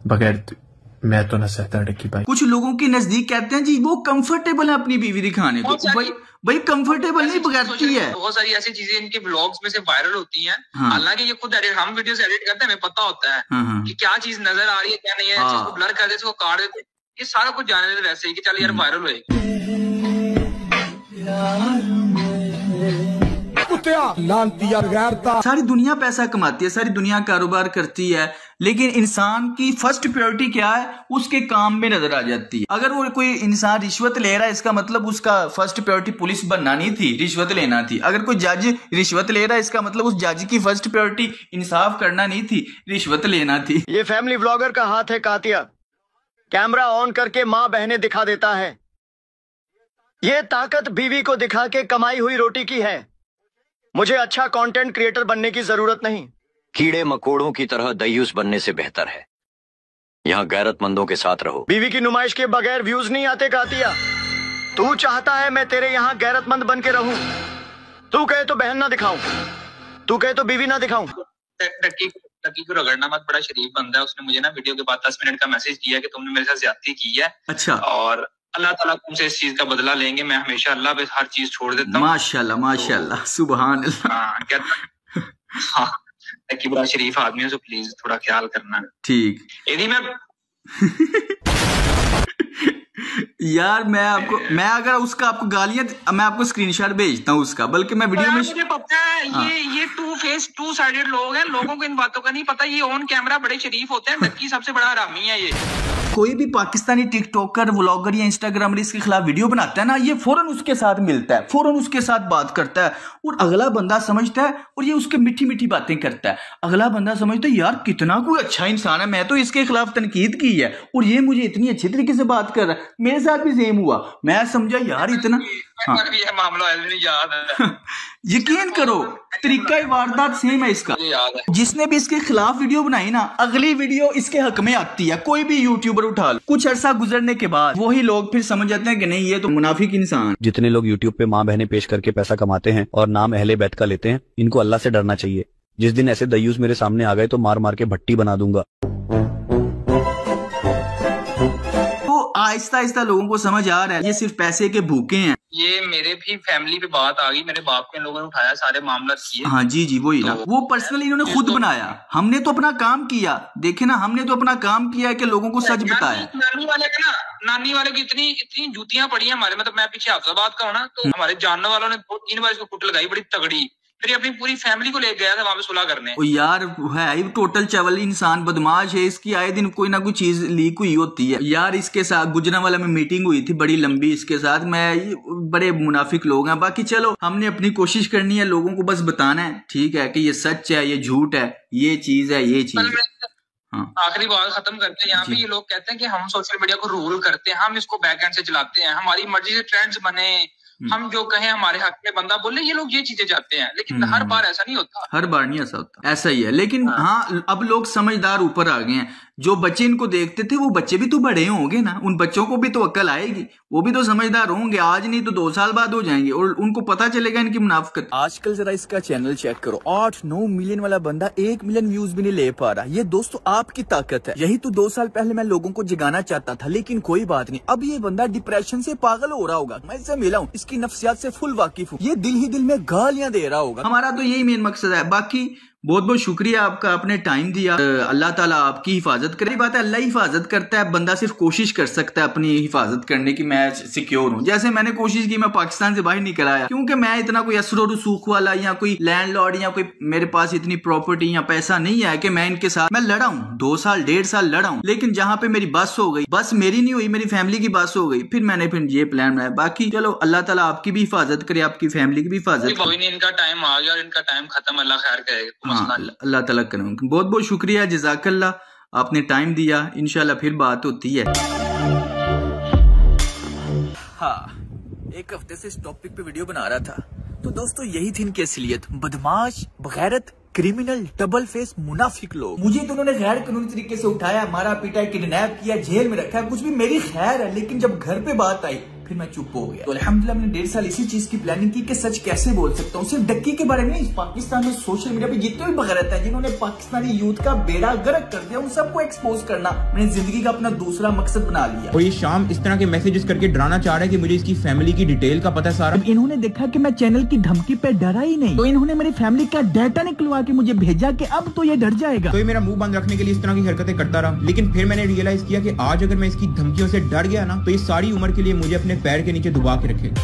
Speaker 4: बगैर मैं तो न सहता डक्की भाई।
Speaker 1: कुछ लोगों के नजदीक कहते हैं जी वो कंफर्टेबल है अपनी बीवी दिखाने को। भाई कंफर्टेबल नहीं बगैरती है।
Speaker 3: बहुत सारी ऐसी चीजें इनके ब्लॉग्स में से वायरल होती हैं। हालांकि ये खुद एडिट, हम वीडियोस एडिट करते हैं, हमें पता होता है कि क्या चीज नजर आ रही है क्या नहीं है। इसको ब्लर कर देते, इसको काट देते, ये सारा कुछ जाने देते वैसे ही कि चल यार वायरल होएगी।
Speaker 1: सारी दुनिया पैसा कमाती है, सारी दुनिया कारोबार करती है, लेकिन इंसान की फर्स्ट प्रायोरिटी क्या है, उसके काम में नजर आ जाती है। अगर वो कोई इंसान रिश्वत ले रहा है, इसका मतलब उसका फर्स्ट प्रायोरिटी पुलिस बनना नहीं थी, रिश्वत लेना थी। अगर कोई जज रिश्वत ले रहा है, इसका मतलब उस जज की फर्स्ट प्रायोरिटी इंसाफ करना नहीं थी, रिश्वत लेना थी।
Speaker 14: ये फैमिली व्लॉगर का हाथ है कातिया, कैमरा ऑन करके माँ बहने दिखा देता है। ये ताकत बीवी को दिखा के कमाई हुई रोटी की है। मुझे अच्छा कंटेंट क्रिएटर बनने की जरूरत नहीं।
Speaker 20: कीड़े मकोड़ों की तरह दयूस बनने से बेहतर है यहाँ गैरतमंदों के साथ रहो।
Speaker 14: बीवी की नुमाइश के बगैर व्यूज नहीं आते कातिया। तू चाहता है मैं तेरे यहाँ गैरतमंद बन के रहूं। तू कहे तो बहन ना दिखाऊं, तू कहे तो बीवी ना दिखाऊं।
Speaker 3: टक्की को रगड़ना मत, बड़ा शरीफ बंदा है। उसने मुझे ना वीडियो के बाद 10 मिनट का मैसेज किया कि तुमने मेरे साथ ज्यादती की है।
Speaker 1: अच्छा।
Speaker 3: और अल्लाह ताला तुमसे इस चीज का बदला लेंगे। मैं हमेशा अल्लाह पे हर चीज छोड़ देता हूँ।
Speaker 1: माशाल्लाह माशाल्लाह, सुभान अल्लाह।
Speaker 3: टक्की बड़ा शरीफ आदमी है, तो प्लीज थोड़ा ख्याल करना।
Speaker 1: ठीक।
Speaker 3: यदि मैं
Speaker 1: यार मैं अगर उसका आपको गालियां, मैं आपको स्क्रीनशॉट भेजता हूँ उसका, बल्कि मैं वीडियो में
Speaker 3: मुझे पता है ये टू फेस टू साइडेड लोग हैं। लोगों को इन बातों का नहीं पता। ये ऑन कैमरा बड़े शरीफ होते हैं। टक्की सबसे बड़ा हरामी है ये।
Speaker 1: कोई भी पाकिस्तानी टिकटॉकर, व्लॉगर या इंस्टाग्रामर इसके खिलाफ वीडियो बनाता है ना, ये फौरन उसके साथ मिलता है, फौरन उसके साथ बात करता है, और अगला बंदा समझता है, और ये उसके मीठी मीठी बातें करता है। अगला बंदा समझता है यार कितना कोई अच्छा इंसान है, मैं तो इसके खिलाफ तनकीद की है और ये मुझे इतनी अच्छी तरीके से बात कर रहा है। मेरे साथ भी सेम हुआ। मैं समझा यार इतना
Speaker 3: मामला याद है।
Speaker 1: यकीन करो तरीका वारदात सेम है इसका। जिसने भी इसके खिलाफ वीडियो बनाई ना, अगली वीडियो इसके हक में आती है। कोई भी यूट्यूबर उठा लो, कुछ अरसा गुजरने के बाद वही लोग फिर समझ जाते हैं कि नहीं ये तो मुनाफिक इंसान।
Speaker 20: जितने लोग यूट्यूब पे माँ बहनें पेश करके पैसा कमाते हैं और नाम अहले बैत का लेते हैं, इनको अल्लाह से डरना चाहिए। जिस दिन ऐसे दयूस मेरे सामने आ गए तो मार मार के भट्टी बना दूंगा।
Speaker 1: आहिस्ता आहिस्ता लोगों को समझ आ रहा है ये सिर्फ पैसे के भूखे हैं।
Speaker 3: ये मेरे भी फैमिली पे बात आ गई, मेरे बाप के लोगों ने उठाया, सारे मामला किए।
Speaker 1: हाँ जी वही ना, वो पर्सनली इन्होंने खुद बनाया। हमने तो अपना काम किया, देखे ना, हमने तो अपना काम किया है कि लोगों को सच बताया।
Speaker 3: नानी वाले की इतनी जूतियां पड़ी हैं हमारे, मतलब मैं पीछे हाफजाबाद का हूँ ना, तो हमारे जानने वालों ने 2-3 बार इसको कुट लगाई बड़ी तगड़ी। फिर अपनी पूरी फैमिली को ले गया था वहां पे सुलह करने।
Speaker 1: ओ यार है टोटल चवली इंसान, बदमाश है। इसकी आए दिन कोई ना कोई चीज लीक हुई होती है। यार इसके साथ गुजरांवाला में मीटिंग हुई थी बड़ी लंबी इसके साथ। मैं बड़े मुनाफिक लोग हैं। बाकी चलो हमने अपनी कोशिश करनी है, लोगों को बस बताना है ठीक है कि ये सच है, ये झूठ है, ये चीज है, ये चीज है।
Speaker 3: आखिरी बात खत्म करते हैं। यहाँ पे ये लोग कहते हैं कि हम सोशल मीडिया को रूल करते हैं, हम इसको बैक एंड से चलाते हैं, हमारी मर्जी से ट्रेंड्स बने, हम जो कहें हमारे हक में बंदा बोले। ये लोग ये चीजें चाहते हैं, लेकिन हर बार ऐसा नहीं होता।
Speaker 1: हर बार नहीं ऐसा होता, ऐसा ही है। लेकिन हाँ अब लोग समझदार ऊपर आ गए हैं। जो बच्चे इनको देखते थे वो बच्चे भी तो बड़े होंगे ना, उन बच्चों को भी तो अक्ल आएगी, वो भी तो समझदार होंगे। आज नहीं तो 2 साल बाद हो जाएंगे और उनको पता चलेगा इनकी मुनाफिकत। आजकल जरा इसका चैनल चेक करो, 8-9 मिलियन वाला बंदा 1 मिलियन व्यूज भी नहीं ले पा रहा। ये दोस्तों आपकी ताकत है। यही तो 2 साल पहले मैं लोगों को जगाना चाहता था, लेकिन कोई बात नहीं। अब ये बंदा डिप्रेशन से पागल हो रहा होगा, मैं इससे मिला हूँ, इसकी नफ्सियात से फुल वाकिफ हूँ। ये दिल ही दिल में गालियां दे रहा होगा। हमारा तो यही मेन मकसद है। बाकी बहुत बहुत शुक्रिया आपका, आपने टाइम दिया। अल्लाह ताला आपकी हिफाजत करे। बात है, अल्लाह हिफाजत करता है, बंदा सिर्फ कोशिश कर सकता है अपनी हिफाजत करने की। मैं सिक्योर हूँ, जैसे मैंने कोशिश की, मैं पाकिस्तान से बाहर निकल आया, क्योंकि मैं इतना कोई असर रसूख वाला या कोई लैंडलॉर्ड या कोई मेरे पास इतनी प्रॉपर्टी या पैसा नहीं है कि मैं इनके साथ मैं लड़ा हूँ। 2 साल 1.5 साल लड़ा हूँ, लेकिन जहाँ पे मेरी बस हो गई, बस मेरी नहीं हुई, मेरी फैमिली की बस हो गई, फिर मैंने ये प्लान बनाया। बाकी चलो अल्लाह ताला आपकी भी हिफाजत करे, आपकी फैमिली की भी हिफाजत करे।
Speaker 3: इनका टाइम आ गया और इनका टाइम खत्म, अल्लाह खैर करेगा।
Speaker 1: हाँ, अल्लाह ताला करे। बहुत बहुत शुक्रिया, जज़ाकल्लाह, आपने टाइम दिया। इंशाल्लाह फिर बात होती है। हाँ, एक हफ्ते से इस टॉपिक पे वीडियो बना रहा था, तो दोस्तों यही थी इनकी असलियत। बदमाश, बगैरत, क्रिमिनल, डबल फेस, मुनाफिक लोग। मुझे तो उन्होंने गैर कानूनी तरीके से उठाया, मारा पीटा, किडनैप किया, जेल में रखा, कुछ भी मेरी खैर है, लेकिन जब घर पे बात आई फिर मैं चुप हो गया। तो अल्हम्दुलिल्लाह मैंने 1.5 साल इसी चीज की प्लानिंग की कि सच कैसे बोल सकता हूँ। सिर्फ डक्की के बारे में नहीं, पाकिस्तान में सोशल मीडिया पे जितने भी बगैरत है जिन्होंने पाकिस्तानी यूथ का बेड़ा गर्क कर दिया, उन सबको एक्सपोज करना मैंने जिंदगी का अपना दूसरा मकसद बना लिया।
Speaker 6: और ये शाम इस तरह के मैसेजेस करके डराना चाह रहा है कि मुझे इसकी फैमिली की डिटेल का पता सारा।
Speaker 21: इन्होंने देखा कि मैं चैनल की धमकी पे डरा ही नहीं, तो इन्होंने मेरी फैमिली का डाटा निकलवा के मुझे भेजा कि अब तो ये डर जाएगा।
Speaker 6: तो ये मेरा मुंह बंद रखने के लिए इस तरह की हरकतें करता रहा, लेकिन फिर मैंने रियलाइज किया कि आज अगर मैं इसकी धमकियों से डर गया ना, तो ये सारी उम्र के लिए मुझे अपने पैर के नीचे दुबा के रखेगा।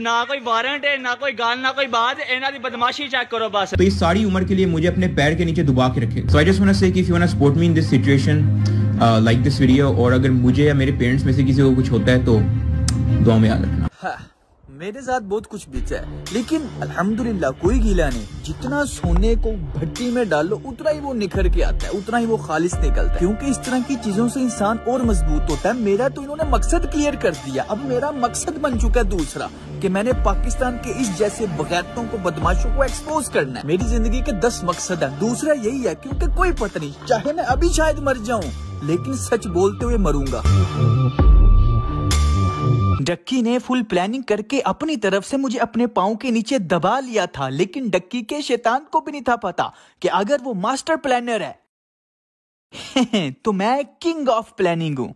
Speaker 8: ना कोई वारंट है, ना कोई गाल, ना कोई बात, इन्हां दी बदमाशी चेक करो बस।
Speaker 6: तो ये सारी उम्र के लिए मुझे अपने पैर के नीचे दुबा के रखे। So I just want to say कि if you want to support me in this situation, like this video, और अगर मुझे या मेरे पेरेंट्स में से किसी को कुछ होता है तो दुआ में याद रखना।
Speaker 1: हाँ, मेरे साथ बहुत कुछ बीता है, लेकिन अल्हम्दुलिल्लाह कोई गीला नहीं। जितना सोने को भट्टी में डालो उतना ही वो निखर के आता है, उतना ही वो खालिस निकलता है, क्योंकि इस तरह की चीजों से इंसान और मजबूत होता है। मेरा तो इन्होंने मकसद क्लियर कर दिया, अब मेरा मकसद बन चुका है दूसरा, कि मैंने पाकिस्तान के इस जैसे बगैरतों को, बदमाशों को एक्सपोज करना है। मेरी जिंदगी के 10 मकसद है, दूसरा यही है, क्योंकि कोई पता नहीं, चाहे मैं अभी शायद मर जाऊं, लेकिन सच बोलते हुए मरूंगा। डक्की ने फुल प्लानिंग करके अपनी तरफ से मुझे अपने पाँव के नीचे दबा लिया था, लेकिन डक्की के शैतान को भी नहीं था पता कि अगर वो मास्टर प्लानर है तो मैं किंग ऑफ प्लानिंग हूं।